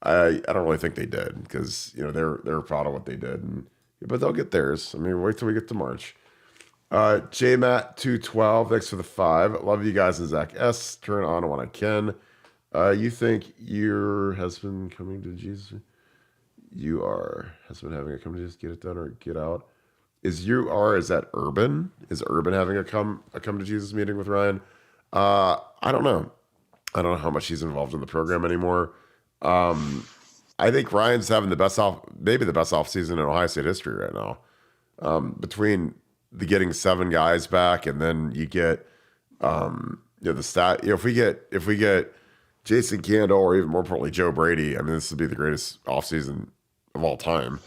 I don't really think they did because they're proud of what they did. But they'll get theirs. I mean, wait till we get to March. JMatt212, thanks for the 5. Love you guys and Zach S. Turn on when I can. You think your husband coming to Jesus? You are husband having a come to Jesus, get it done or get out? Is that Urban? Is Urban having a come to Jesus meeting with Ryan? I don't know. I don't know how much he's involved in the program anymore. I think Ryan's having maybe the best off season in Ohio State history right now. Between the getting 7 guys back, and then you get the stat. If we get Jason Candle, or even more importantly Joe Brady, I mean, this would be the greatest offseason of all time.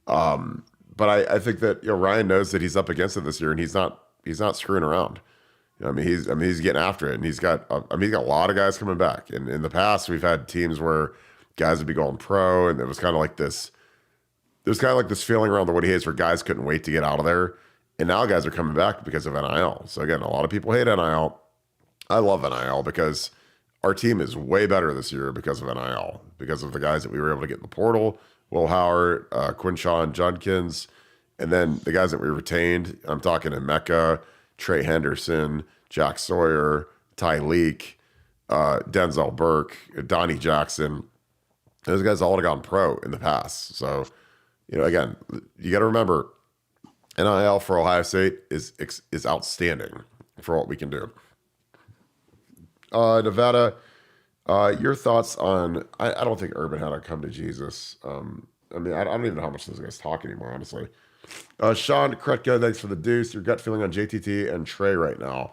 But I think that Ryan knows that he's up against it this year, and he's not screwing around. I mean, he's getting after it, and he's got a lot of guys coming back. And in the past, we've had teams where guys would be going pro, and it was kind of like this. There's kind of like this feeling around the Woody Hayes where guys couldn't wait to get out of there, and now guys are coming back because of NIL. So again, a lot of people hate NIL. I love NIL because our team is way better this year because of NIL, because of the guys that we were able to get in the portal: Will Howard, Quinshawn Judkins, and then the guys that we retained. I'm talking Emeka, Trey Henderson, Jack Sawyer, Ty Leak, Denzel Burke, Donnie Jackson. Those guys all have gone pro in the past. So, again, you got to remember, NIL for Ohio State is outstanding for what we can do. Nevada, your thoughts on? I don't think Urban had a come to Jesus. I mean, I don't even know how much those guys talk anymore, honestly. Sean Kretka, thanks for the deuce. Your gut feeling on JTT and Trey right now.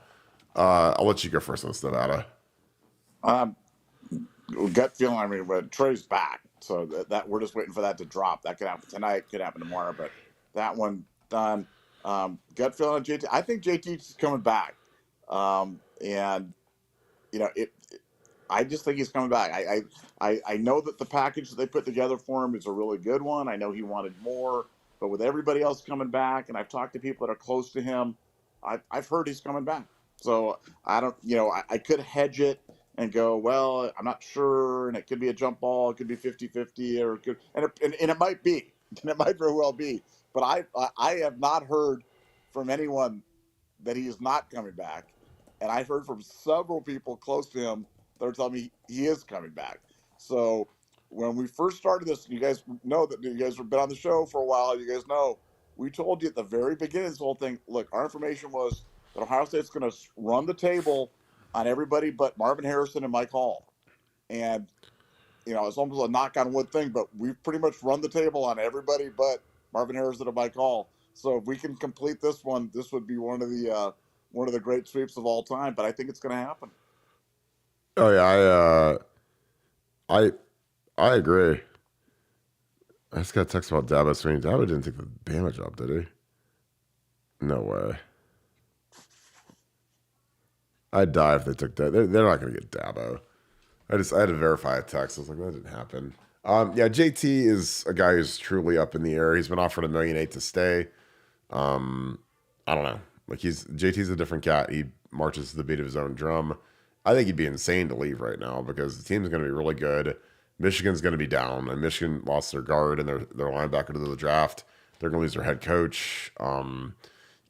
I'll let you go first on this, Nevada. Gut feeling. I mean, but Trey's back, so that we're just waiting for that to drop. That could happen tonight, could happen tomorrow, but that one done. Gut feeling on JT. I think JT's coming back, and I just think he's coming back. I know that the package that they put together for him is a really good one. I know he wanted more, but with everybody else coming back, and I've talked to people that are close to him, I've heard he's coming back. So I don't, I could hedge it and go, well, I'm not sure, and it could be a jump ball, it could be 50-50, or it could, and it might be, and it might very well be. But I have not heard from anyone that he is not coming back, and I've heard from several people close to him that are telling me he is coming back. So when we first started this, you guys know that you guys have been on the show for a while. You guys know we told you at the very beginning of this whole thing. Look, our information was that Ohio State's going to run the table on everybody but Marvin Harrison and Mike Hall. And, it's almost a knock on wood thing, but we've pretty much run the table on everybody but Marvin Harrison and Mike Hall. So if we can complete this one, this would be one of the great sweeps of all time. But I think it's going to happen. Oh yeah, I agree. I just got a text about Dabo Sweeney. Dabo didn't take the Bama job, did he? No way. I'd die if they took that. They're not going to get Dabo. I had to verify a text. I was like, that didn't happen. Yeah, JT is a guy who's truly up in the air. He's been offered $1.8 million to stay. I don't know. Like JT's a different cat. He marches to the beat of his own drum. I think he'd be insane to leave right now because the team's going to be really good. Michigan's going to be down, and Michigan lost their guard and their linebacker to the draft. They're going to lose their head coach.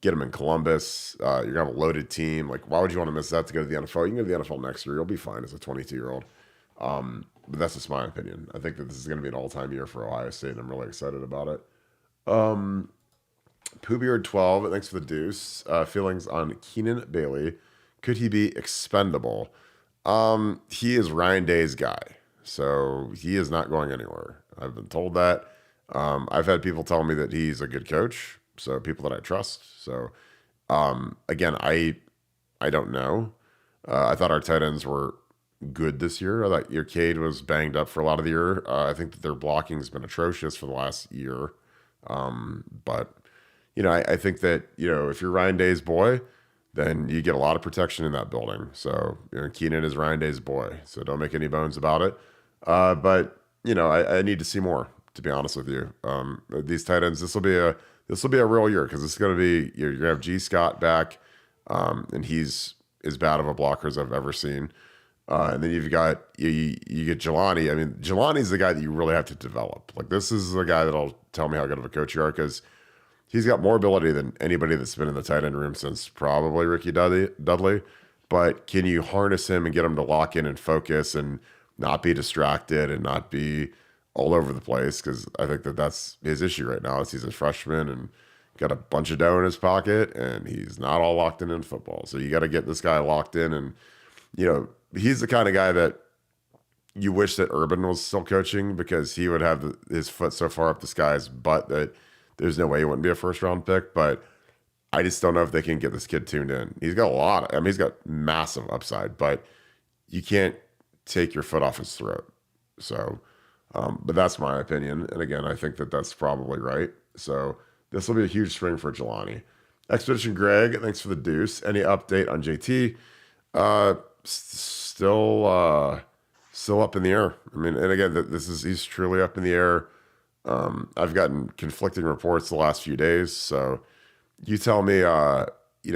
Get them in Columbus. You're going to have a loaded team. Like, why would you want to miss that to go to the NFL? You can go to the NFL next year. You'll be fine as a 22-year-old. But that's just my opinion. I think that this is going to be an all-time year for Ohio State, and I'm really excited about it. Poohbeard12, thanks for the deuce. Feelings on Keenan Bailey. Could he be expendable? He is Ryan Day's guy, so he is not going anywhere. I've been told that. I've had people tell me that he's a good coach, so people that I trust. So, again, I don't know. I thought our tight ends were good this year. I thought your Cade was banged up for a lot of the year. I think that their blocking has been atrocious for the last year. But, I think that, if you're Ryan Day's boy, then you get a lot of protection in that building. So, Keenan is Ryan Day's boy. So don't make any bones about it. But, I need to see more, to be honest with you. These tight ends, this will be a real year because it's going to be, you're going to have G. Scott back, and he's as bad of a blocker as I've ever seen. And then you get Jelani. I mean, Jelani's the guy that you really have to develop. Like, this is the guy that'll tell me how good of a coach you are because he's got more ability than anybody that's been in the tight end room since probably Ricky Dudley. But can you harness him and get him to lock in and focus and not be distracted and not be all over the place? Because I think that that's his issue right now is he's a freshman and got a bunch of dough in his pocket and he's not all locked in football. So you got to get this guy locked in. And, he's the kind of guy that you wish that Urban was still coaching because he would have his foot so far up this guy's butt that there's no way he wouldn't be a first-round pick. But I just don't know if they can get this kid tuned in. He's got a lot. I mean, he's got massive upside, but you can't take your foot off his throat. So, but that's my opinion. And again, I think that that's probably right. So this will be a huge spring for Jelani. Expedition Greg, thanks for the deuce. Any update on JT? Still up in the air. I mean, and again, he's truly up in the air. I've gotten conflicting reports the last few days. So you tell me, he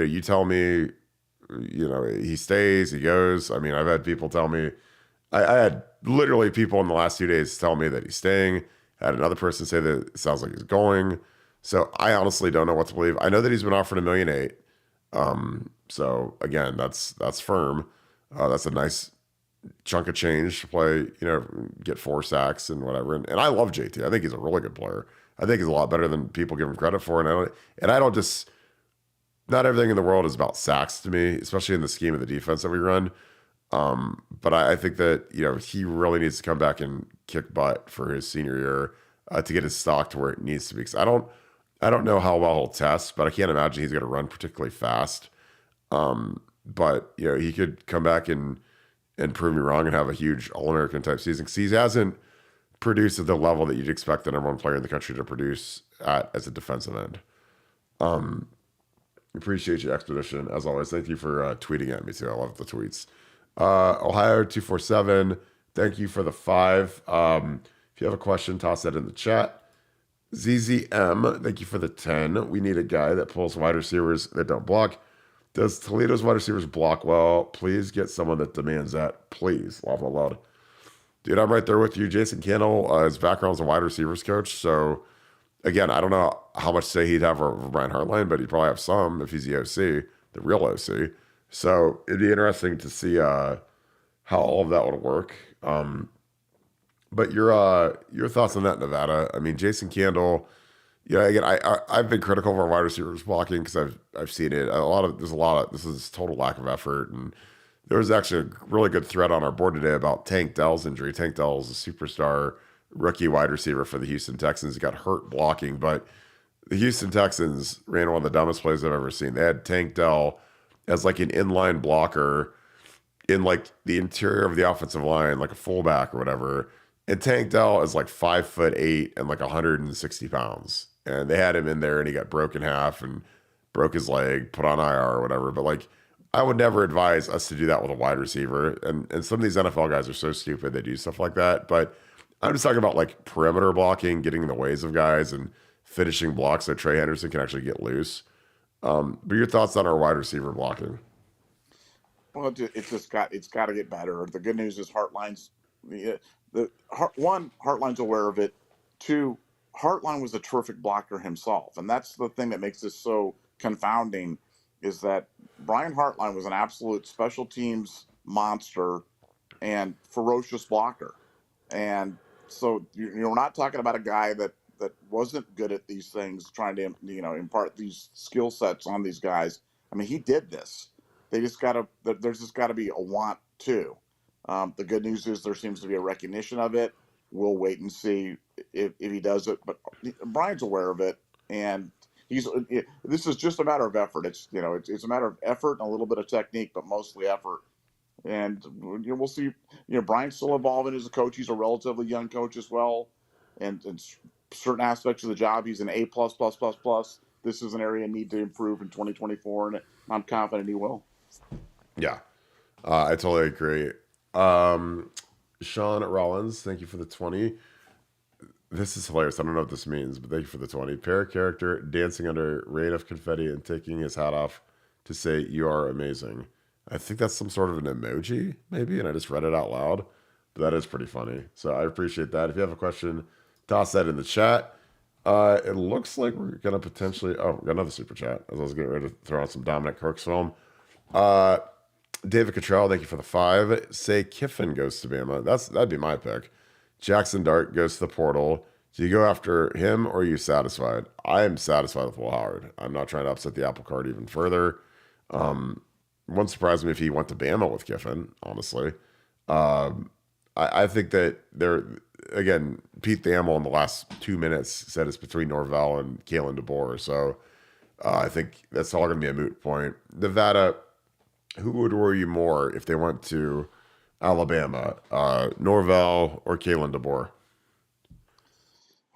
stays, he goes. I mean, I've had people tell me, I had literally people in the last 2 days tell me that he's staying. I had another person say that it sounds like he's going. So I honestly don't know what to believe. I know that he's been offered $1.8 million. So again, that's firm. That's a nice chunk of change to play, get 4 sacks and whatever. And I love JT. I think he's a really good player. I think he's a lot better than people give him credit for. Not everything in the world is about sacks to me, especially in the scheme of the defense that we run. But I think that, he really needs to come back and kick butt for his senior year to get his stock to where it needs to be. Because I don't know how well he'll test, but I can't imagine he's going to run particularly fast. But he could come back and prove me wrong and have a huge All-American type season. Because he hasn't produced at the level that you'd expect the number one player in the country to produce at as a defensive end. Appreciate your expedition as always. Thank you for tweeting at me too. I love the tweets. Ohio 247. Thank you for the 5. If you have a question, toss that in the chat. ZZM, thank you for the 10. We need a guy that pulls wide receivers that don't block. Does Toledo's wide receivers block well? Please get someone that demands that. Please, laugh out loud. Dude, I'm right there with you. Jason Candle, his background as a wide receivers coach. So, again, I don't know how much say he'd have over Brian Hartline, but he'd probably have some if he's the OC, the real OC. So, it'd be interesting to see how all of that would work. But your thoughts on that, Nevada? I mean, Jason Candle. Again, I've been critical of our wide receivers blocking because I've seen it. This is total lack of effort. And there was actually a really good thread on our board today about Tank Dell's injury. Tank Dell is a superstar rookie wide receiver for the Houston Texans. He got hurt blocking, but the Houston Texans ran one of the dumbest plays I've ever seen. They had Tank Dell as like an inline blocker in like the interior of the offensive line, like a fullback or whatever. And Tank Dell is like 5'8" and like 160 pounds. And they had him in there and he got broken half and broke his leg, put on IR or whatever. But like, I would never advise us to do that with a wide receiver. And some of these NFL guys are so stupid they do stuff like that. But I'm just talking about like perimeter blocking, getting in the ways of guys and finishing blocks so Trey Henderson can actually get loose. But your thoughts on our wide receiver blocking? Well, it's got to get better. The good news is Hartline's Hartline's aware of it. 2, Hartline was a terrific blocker himself, and that's the thing that makes this so confounding. Is that Brian Hartline was an absolute special teams monster and ferocious blocker, and so you're not talking about a guy that wasn't good at these things, trying to impart these skill sets on these guys. I mean, he did this. There's just got to be a want to. The good news is there seems to be a recognition of it. We'll wait and see if he does it, but Brian's aware of it, and this is just a matter of effort. It's a matter of effort and a little bit of technique, but mostly effort. And we'll see. Brian's still evolving as a coach. He's a relatively young coach as well, and certain aspects of the job, he's an A++++. This is an area I need to improve in 2024, and I'm confident he will. Yeah, I totally agree. Sean Rollins, thank you for the 20. This is hilarious. I don't know what this means, but thank you for the 20. Pair character dancing under rain of confetti and taking his hat off to say, "You are amazing." I think that's some sort of an emoji, maybe, and I just read it out loud. But that is pretty funny. So I appreciate that. If you have a question, toss that in the chat. It looks like we're going to potentially... Oh, we got another super chat. As I was getting ready to throw out some Dominic Kirk's film. David Cottrell, thank you for the 5. Say Kiffin goes to Bama. That'd be my pick. Jackson Dart goes to the portal. Do you go after him or are you satisfied? I am satisfied with Will Howard. I'm not trying to upset the apple cart even further. Wouldn't surprise me if he went to Bama with Kiffin, honestly. I think that Pete Thamel in the last 2 minutes said it's between Norvell and Kalen DeBoer. So I think that's all going to be a moot point. Nevada, who would worry you more if they went to Alabama, Norvell or Kalen DeBoer?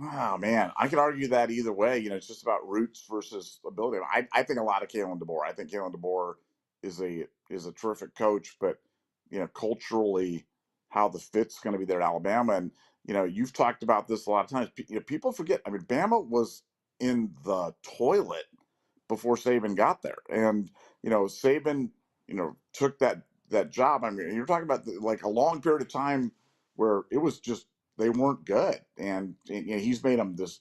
Oh man, I could argue that either way. It's just about roots versus ability. I think a lot of Kalen DeBoer. I think Kalen DeBoer is a terrific coach, but culturally, how the fit's going to be there at Alabama, and you've talked about this a lot of times. People forget. I mean, Bama was in the toilet before Saban got there, and Saban, took that job. I mean, you're talking about like a long period of time where it was just they weren't good, and he's made them this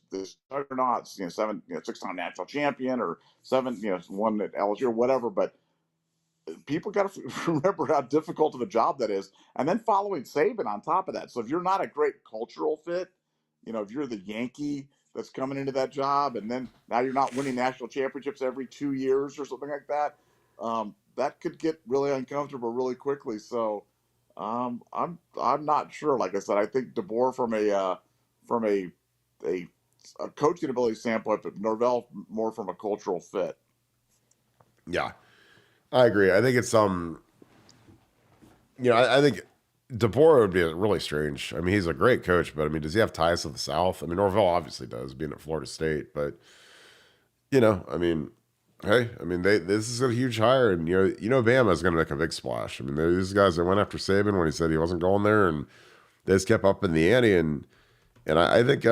juggernauts, seven, 6-time national champion or seven, one at LSU or whatever. But people got to remember how difficult of a job that is, and then following Saban on top of that. So if you're not a great cultural fit, if you're the Yankee that's coming into that job, and then now you're not winning national championships every 2 years or something like that, that could get really uncomfortable really quickly. So I'm not sure. Like I said, I think DeBoer from a a coaching ability standpoint, but Norvell more from a cultural fit. Yeah, I agree. I think it's I think DeBoer would be really strange. I mean, he's a great coach, but I mean, does he have ties to the South? I mean, Norvell obviously does, being at Florida State, but I mean, hey, I mean, this is a huge hire, and Bama is going to make a big splash. I mean, these guys that went after Saban when he said he wasn't going there, and they just kept up in the ante, and I think if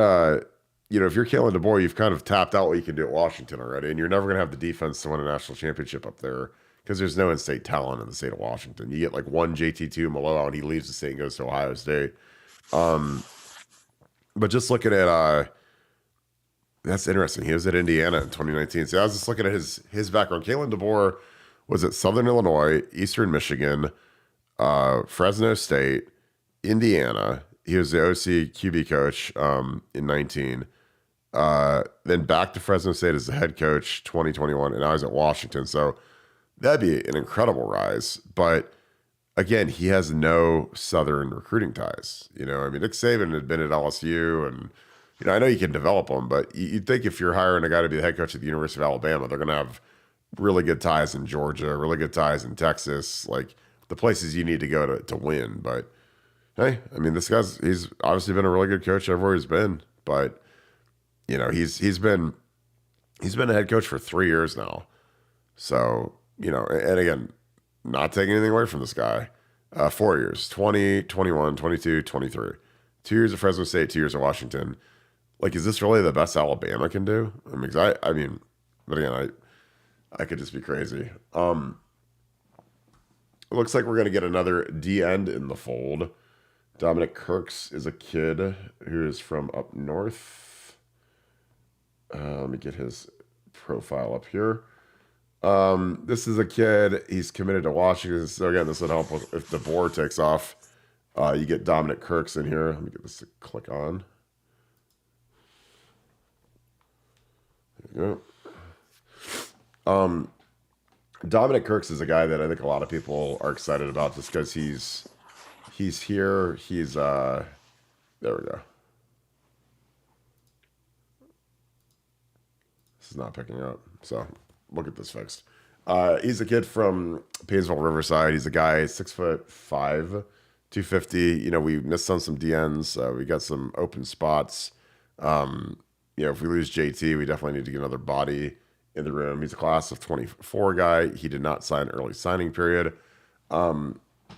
you're Kalen DeBoer, you've kind of tapped out what you can do at Washington already, and you're never going to have the defense to win a national championship up there because there's no in-state talent in the state of Washington. You get like one JT2 Malo, and he leaves the state and goes to Ohio State. But just looking at that's interesting. He was at Indiana in 2019. So I was just looking at his background. Kalen DeBoer was at Southern Illinois, Eastern Michigan, Fresno State, Indiana. He was the OC QB coach in 19. Then back to Fresno State as the head coach 2021, and now he's at Washington. So that'd be an incredible rise. But again, he has no Southern recruiting ties. I mean, Nick Saban had been at LSU, and I know you can develop them, but you'd think if you're hiring a guy to be the head coach at the University of Alabama, they're going to have really good ties in Georgia, really good ties in Texas, like the places you need to go to win. But hey, I mean, he's obviously been a really good coach everywhere he's been, but he's been a head coach for 3 years now. So, and again, not taking anything away from this guy. 4 years, 20, 21, 22, 23. 2 years at Fresno State, 2 years at Washington. Like, is this really the best Alabama can do? I mean, but again, I could just be crazy. It looks like we're going to get another D end in the fold. Dominic Kirks is a kid who is from up north. Let me get his profile up here. This is a kid. He's committed to Washington. So again, this would help if DeBoer takes off. You get Dominic Kirks in here. Let me get this to click on. There you go. Dominic Kirks is a guy that I think a lot of people are excited about just because he's here. There we go. This is not picking up. So we'll get this fixed. He's a kid from Painesville Riverside. He's a guy 6'5", 250. We missed on some DNs. We got some open spots. If we lose JT, we definitely need to get another body in the room. He's a class of 24 guy. He did not sign early signing period.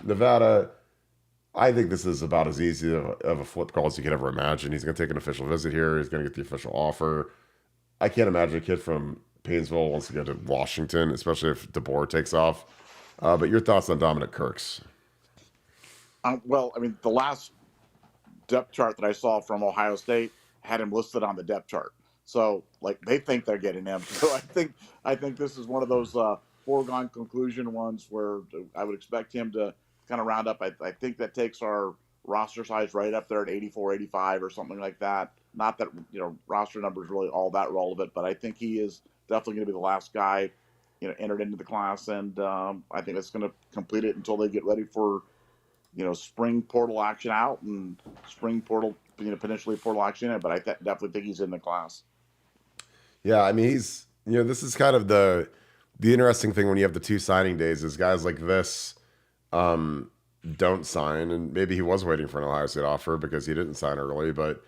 Nevada, I think this is about as easy of a flip call as you could ever imagine. He's going to take an official visit here. He's going to get the official offer. I can't imagine a kid from Painesville wants to go to Washington, especially if DeBoer takes off. But your thoughts on Dominic Kirks? Well, I mean, the last depth chart that I saw from Ohio State had him listed on the depth chart. So, like, they think they're getting him. So I think this is one of those foregone conclusion ones where I would expect him to kind of round up. I think that takes our roster size right up there at 84, 85 or something like that. Not that, roster numbers really all that relevant, but I think he is definitely going to be the last guy, entered into the class. And I think it's going to complete it until they get ready for, spring portal action out and spring portal, potentially portal action in. But I definitely think he's in the class. Yeah, I mean, This is kind of the interesting thing when you have the two signing days is guys like this um, don't sign, and maybe he was waiting for an Ohio State offer because he didn't sign early. But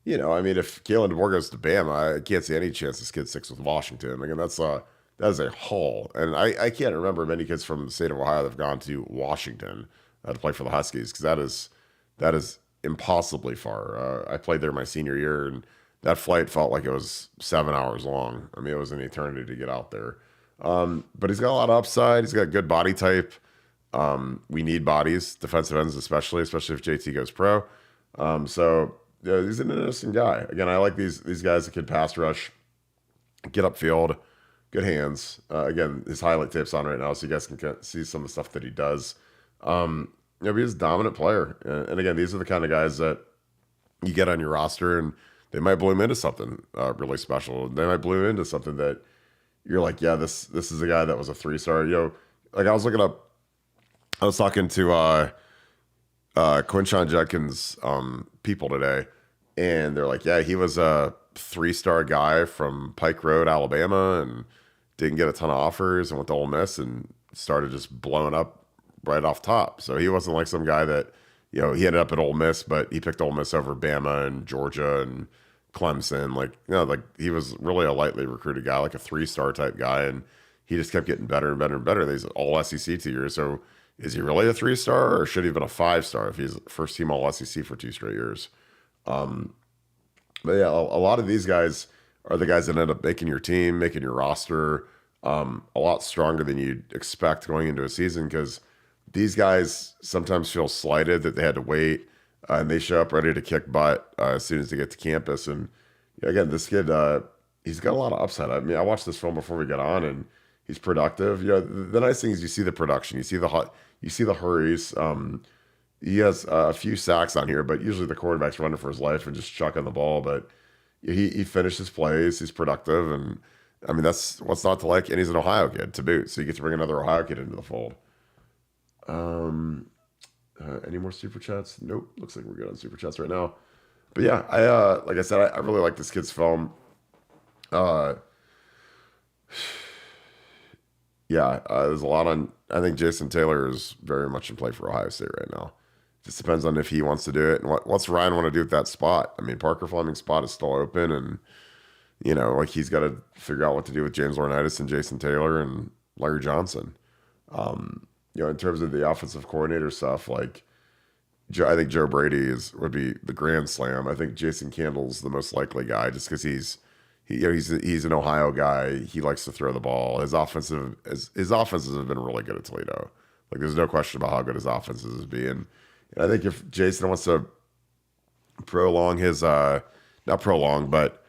I mean, if Kalen DeBoer goes to Bama, I can't see any chance this kid sticks with Washington. Again, that is a haul, and I can't remember many kids from the state of Ohio that have gone to Washington to play for the Huskies because that is impossibly far. I played there my senior year, and that flight felt like it was 7 hours long. I mean, it was an eternity to get out there. But he's got a lot of upside. He's got good body type. We need bodies, defensive ends especially if JT goes pro. So yeah, he's an interesting guy. Again, I like these guys that can pass rush, get upfield, good hands. Again, his highlight tape's on right now, so you guys can see some of the stuff that he does. He's a dominant player, and again, these are the kind of guys that you get on your roster, and they might bloom into something really special. They might bloom into something that you're like, yeah, this is a guy that was a 3-star. Like I was looking up, I was talking to Quinshon Judkins people today, and they're like, yeah, he was a 3-star guy from Pike Road, Alabama, and didn't get a ton of offers and went to Ole Miss and started just blowing up right off top. So he wasn't like some guy that, he ended up at Ole Miss, but he picked Ole Miss over Bama and Georgia and Clemson. Like he was really a lightly recruited guy, like a 3-star type guy, and he just kept getting better and better and better. He's all SEC 2 years. So is he really a 3-star, or should he have been a 5-star if he's first team all SEC for 2 straight years? But yeah, a lot of these guys are the guys that end up making your team, making your roster a lot stronger than you'd expect going into a season because these guys sometimes feel slighted that they had to wait and they show up ready to kick butt as soon as they get to campus. And again, this kid, he's got a lot of upside. I mean, I watched this film before we got on, and he's productive. The nice thing is you see the production, you see the hurries. He has a few sacks on here, but usually the quarterback's running for his life and just chucking the ball. But he finishes plays. He's productive, and I mean that's what's not to like. And he's an Ohio kid to boot, so you get to bring another Ohio kid into the fold. Any more super chats? Nope. Looks like we're good on super chats right now. But yeah, I like I said, I really like this kid's film. Uh, yeah, there's a lot on. I think Jason Taylor is very much in play for Ohio State right now. Just depends on if he wants to do it and what's Ryan want to do with that spot. I mean, Parker Fleming's spot is still open, and like he's got to figure out what to do with James Laurinaitis and Jason Taylor and Larry Johnson. In terms of the offensive coordinator stuff, like I think Joe Brady would be the grand slam. I think Jason Candle's the most likely guy just because he's an Ohio guy. He likes to throw the ball. His offenses have been really good at Toledo. Like there's no question about how good his offenses has been. And I think if Jason wants to prolong his not prolong, but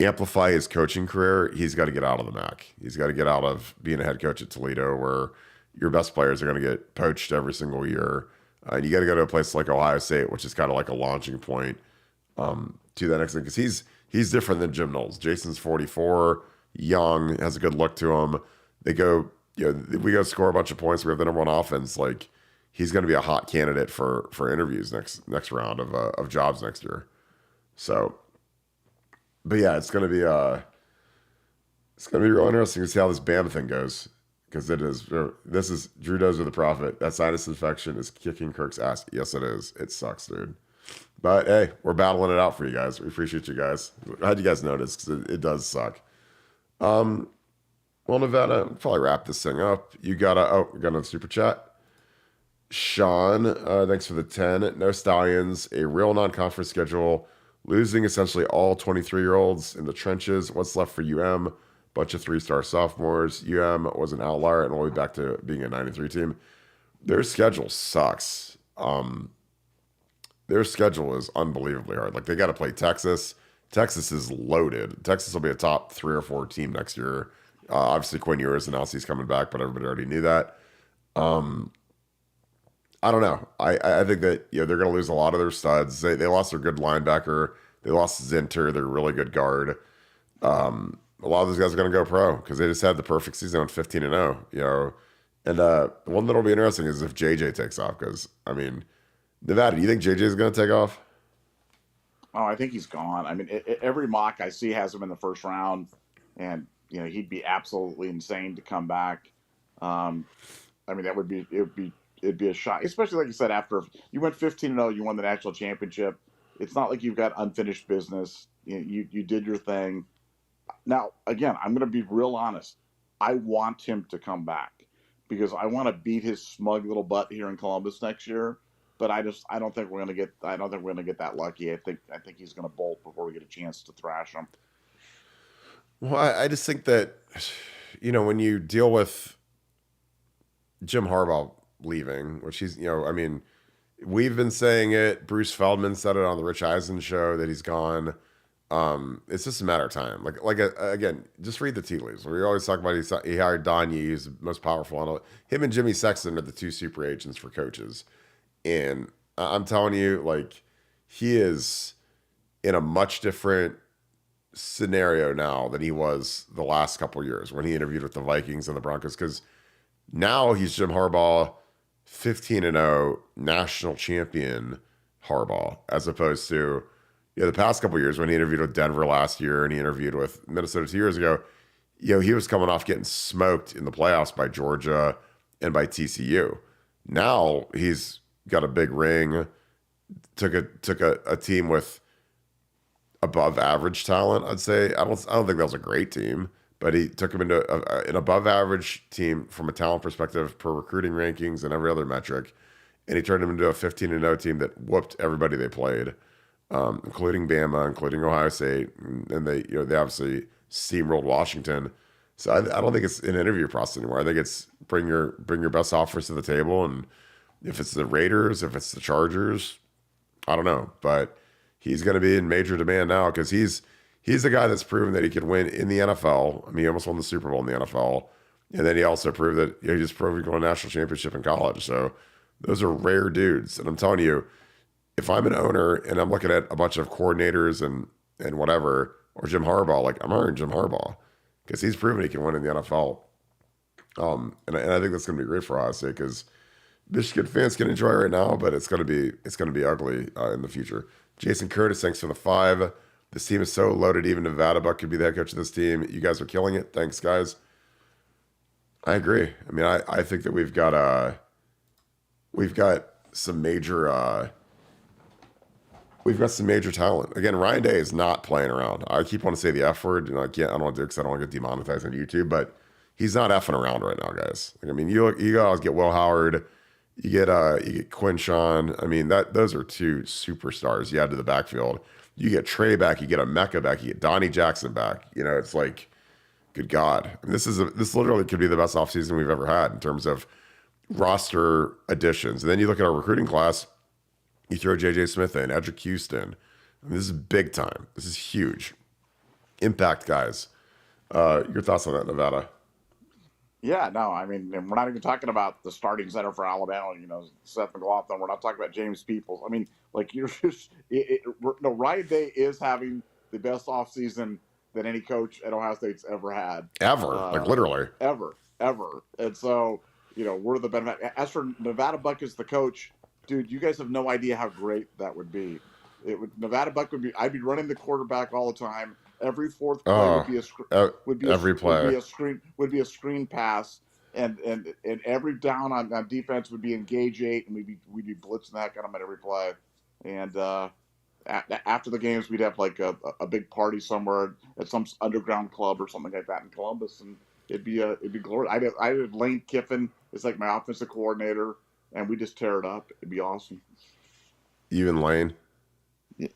amplify his coaching career, he's got to get out of the MAC. He's got to get out of being a head coach at Toledo where your best players are going to get poached every single year. And you got to go to a place like Ohio State, which is kind of like a launching point to that next thing. Because he's different than Jim Knowles. Jason's 44, young, has a good look to him. They go, if we go score a bunch of points, we have the number one offense. Like he's going to be a hot candidate for interviews next round of jobs next year. So, but yeah, it's going to be real interesting to see how this Bama thing goes. Because this is Drew Dozer the Prophet. That sinus infection is kicking Kirk's ass. Yes, it is. It sucks, dude. But hey, we're battling it out for you guys. We appreciate you guys. How'd you guys notice? Because it does suck. Well, Nevada, we'll probably wrap this thing up. We got another super chat. Sean, thanks for the 10. No Stallions, a real non-conference schedule. Losing essentially all 23-year-olds in the trenches. What's left for UM? Bunch of 3-star sophomores. Was an outlier and all the way back to being a 93 team. Their schedule sucks. Their schedule is unbelievably hard. Like they got to play Texas. Texas is loaded. Texas will be a top 3 or 4 team next year. Obviously, Quinn Ewers announced he's coming back, but everybody already knew that. I don't know. I think that they're going to lose a lot of their studs. They lost their good linebacker. They lost Zinter, their really good guard. A lot of those guys are going to go pro because they just had the perfect season on 15-0, And one that'll be interesting is if JJ takes off because, I mean, Nevada, do you think JJ is going to take off? Oh, I think he's gone. I mean, every mock I see has him in the first round, and he'd be absolutely insane to come back. I mean, it'd be a shock, especially like you said, after you went 15-0, you won the national championship. It's not like you've got unfinished business. You did your thing. Now, again, I'm going to be real honest. I want him to come back because I want to beat his smug little butt here in Columbus next year. But I don't think we're going to get that lucky. I think he's going to bolt before we get a chance to thrash him. Well, I just think that, when you deal with Jim Harbaugh leaving, which he's, I mean, we've been saying it. Bruce Feldman said it on the Rich Eisen show that he's gone. It's just a matter of time. Again, just read the tea leaves. We always talk about he hired Don Yee, who's the most powerful on it. Him and Jimmy Sexton are the two super agents for coaches. And I'm telling you, he is in a much different scenario now than he was the last couple of years when he interviewed with the Vikings and the Broncos. Because now he's Jim Harbaugh, 15-0 national champion Harbaugh, as opposed to the past couple of years when he interviewed with Denver last year and he interviewed with Minnesota 2 years ago. He was coming off getting smoked in the playoffs by Georgia and by TCU. Now he's got a big ring, took a team with above average talent. I'd say I don't think that was a great team, but he took him into an above average team from a talent perspective per recruiting rankings and every other metric, and he turned him into a 15-0 team that whooped everybody they played, including Bama, including Ohio State, and they obviously steamrolled Washington. So I don't think it's an interview process anymore. I think it's bring your best offers to the table, and if it's the Raiders, if it's the Chargers, I don't know, but he's going to be in major demand now because he's the guy that's proven that he can win in the NFL. I mean, he almost won the Super Bowl in the NFL, and then he also proved that he just proved he could win a national championship in college. So those are rare dudes, and I'm telling you, if I'm an owner and I'm looking at a bunch of coordinators and whatever, or Jim Harbaugh, I'm hiring Jim Harbaugh because he's proven he can win in the NFL. And I think that's going to be great for Ohio State because Michigan fans can enjoy it right now, but it's going to be ugly in the future. Jason Curtis, thanks for the 5. This team is so loaded. Even Nevadabuck could be the head coach of this team. You guys are killing it. Thanks, guys. I agree. I mean, I think that we've got some major talent. Again, Ryan Day is not playing around. I keep wanting to say the F word, and I don't want to do it because I don't want to get demonetized on YouTube, but he's not effing around right now, guys. I mean, you guys get Will Howard. You get Quinshawn. I mean, those are two superstars you add to the backfield. You get Trey back, you get Emeka back, you get Donnie Jackson back. It's like, good God. I mean, this literally could be the best offseason we've ever had in terms of roster additions. And then you look at our recruiting class, you throw J.J. Smith in, Edric Houston. I mean, this is big time. This is huge. Impact guys. Your thoughts on that, Nevada? Yeah, no, I mean, and we're not even talking about the starting center for Alabama, Seth McLaughlin. We're not talking about James Peoples. I mean, you're just Ryan Day is having the best offseason that any coach at Ohio State's ever had. Ever, literally. Ever. And so, we're the benefit. As for Nevadabuck as the coach, dude, you guys have no idea how great that would be. Nevadabuck would be. I'd be running the quarterback all the time. Every fourth play would be a screen pass, and every down on defense would be engage 8, and we'd be blitzing the heck out of them at every play. And after the games, we'd have a big party somewhere at some underground club or something like that in Columbus, and it'd be glorious. I had Lane Kiffin as my offensive coordinator, and we just tear it up. It'd be awesome. You and Lane?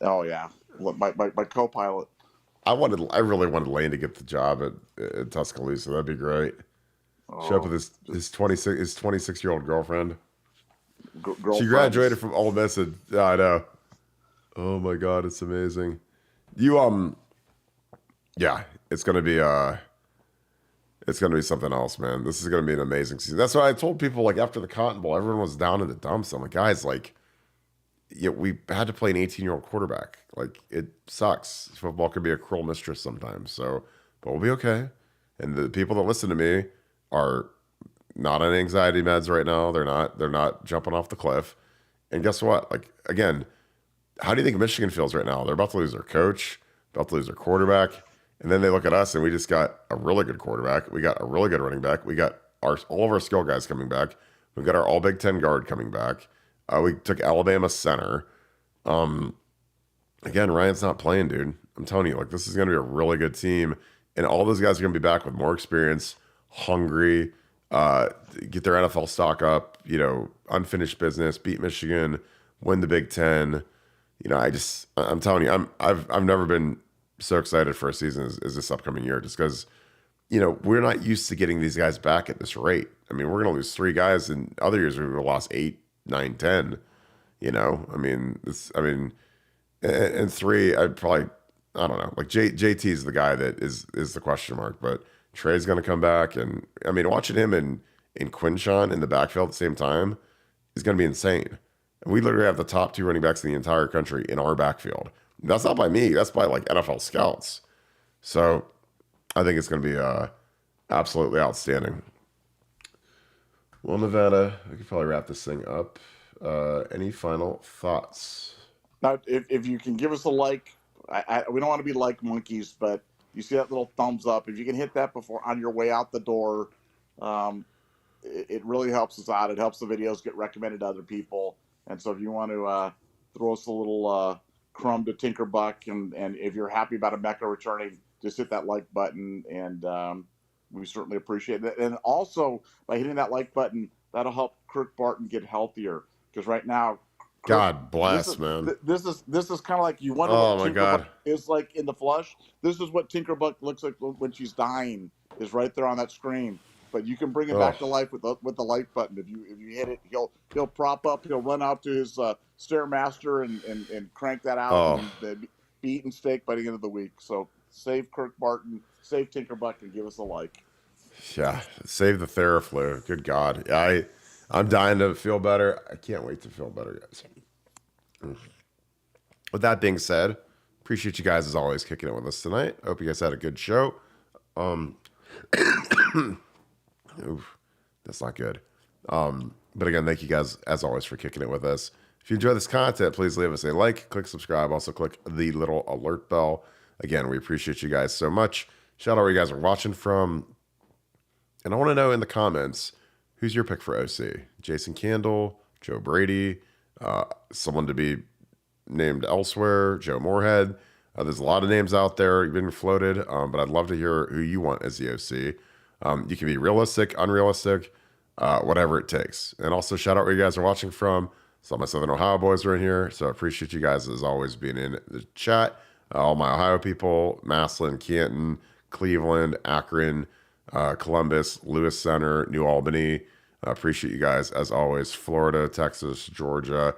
Oh yeah, my co-pilot. I really wanted Lane to get the job at Tuscaloosa. That'd be great. Show up with his 26-year-old girlfriend. She graduated from Ole Miss. I know. Oh my God, it's amazing. Yeah, it's gonna be something else, man. This is gonna be an amazing season. That's why I told people after the Cotton Bowl, everyone was down in the dumps. I'm like, guys, we had to play an 18-year-old quarterback. It sucks. Football can be a cruel mistress sometimes. But we'll be okay. And the people that listen to me are not on anxiety meds right now. They're not jumping off the cliff. And guess what? Again, how do you think Michigan feels right now? They're about to lose their coach, about to lose their quarterback, And then they look at us and we just got a really good quarterback. We got a really good running back. We got all of our skill guys coming back. We've got our all Big Ten guard coming back. We took Alabama center. Again, Ryan's not playing, dude. I'm telling you, like, this is going to be a really good team. And all those guys are going to be back with more experience, hungry, get their NFL stock up, unfinished business, beat Michigan, win the Big Ten. I'm telling you, I've never been so excited for a season as this upcoming year, just because, we're not used to getting these guys back at this rate. I mean, we're going to lose 3 guys, and other years we've lost 8, 9, 10. And 3, I don't know. Like JT is the guy that is the question mark, but Trey's going to come back, and I mean, watching him and Quinshawn in the backfield at the same time is going to be insane. And we literally have the top 2 running backs in the entire country in our backfield. That's not by me. That's by like NFL scouts. So I think it's going to be absolutely outstanding. Well, Nevada, we could probably wrap this thing up. Any final thoughts? Now, if you can give us a like, we don't want to be like monkeys, but you see that little thumbs up. If you can hit that before on your way out the door, it really helps us out. It helps the videos get recommended to other people. And so if you want to throw us a little crumb to Tinkerbuck, and if you're happy about Emeka returning, just hit that like button, and we certainly appreciate it. And also, by hitting that like button, that'll help Kirk Barton get healthier, because right now, God bless, man. This is kind of like, you wonder what Tinkerbuck is like in the flesh. This is what Tinkerbuck looks like when she's dying, is right there on that screen. But you can bring him back to life with the like button. If you hit it, he'll prop up. He'll run out to his Stairmaster and crank that out, and be eating steak by the end of the week. So save Kirk Barton, save Tinkerbuck, and give us a like. Yeah, save the Theraflu. Good God, I'm dying to feel better. I can't wait to feel better, guys. With that being said, appreciate you guys as always kicking it with us tonight. Hope you guys had a good show. Oof, that's not good. But again, thank you guys as always for kicking it with us. If you enjoy this content, please leave us a like, click subscribe, also click the little alert bell. Again, we appreciate you guys so much. Shout out where you guys are watching from. And I want to know in the comments, who's your pick for OC? Jason Candle, Joe Brady, someone to be named elsewhere, Joe Moorhead. There's a lot of names out there being floated, but I'd love to hear who you want as the OC. You can be realistic, unrealistic, whatever it takes. And also shout out where you guys are watching from. Some of my Southern Ohio boys are in here, so I appreciate you guys as always being in the chat. All my Ohio people, Massillon, Canton, Cleveland, Akron, Columbus, Lewis Center, New Albany. Appreciate you guys as always. Florida, Texas, Georgia.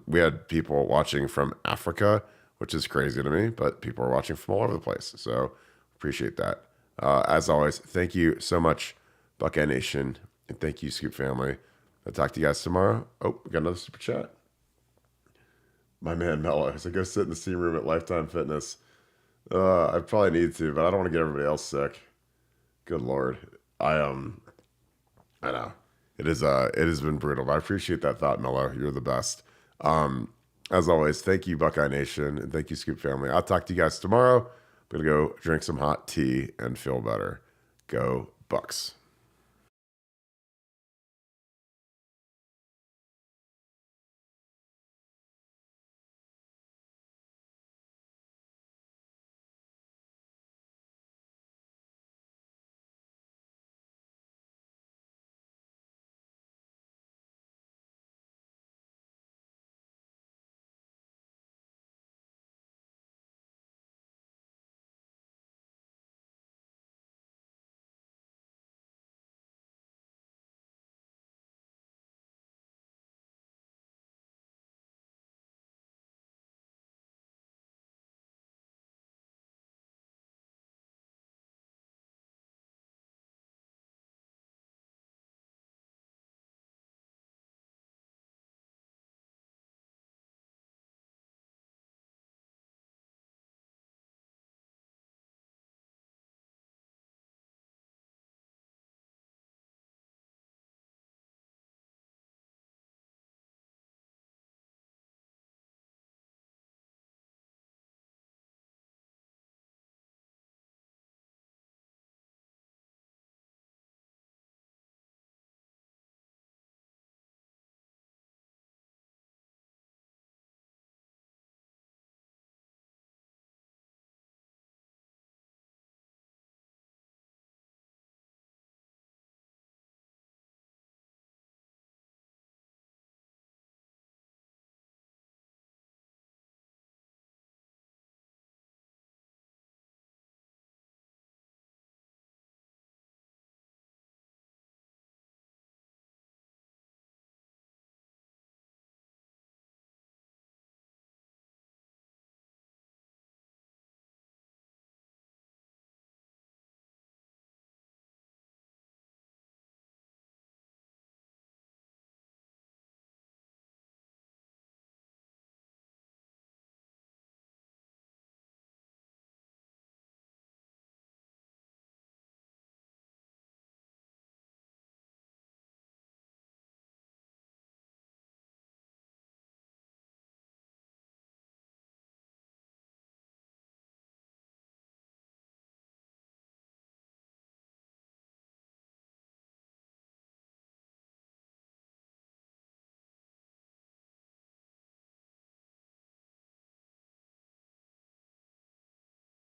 We had people watching from Africa, which is crazy to me, but people are watching from all over the place. So appreciate that. As always, thank you so much, Buckeye Nation, and thank you, Scoop family. I'll talk to you guys tomorrow. Oh, we got another super chat. My man Mello. So go sit in the steam room at Lifetime Fitness. I probably need to, but I don't want to get everybody else sick. Good Lord. I know. It has been brutal, but I appreciate that thought, Mello. You're the best. As always, thank you, Buckeye Nation, and thank you, Scoop family. I'll talk to you guys tomorrow. I'm going to go drink some hot tea and feel better. Go Bucks.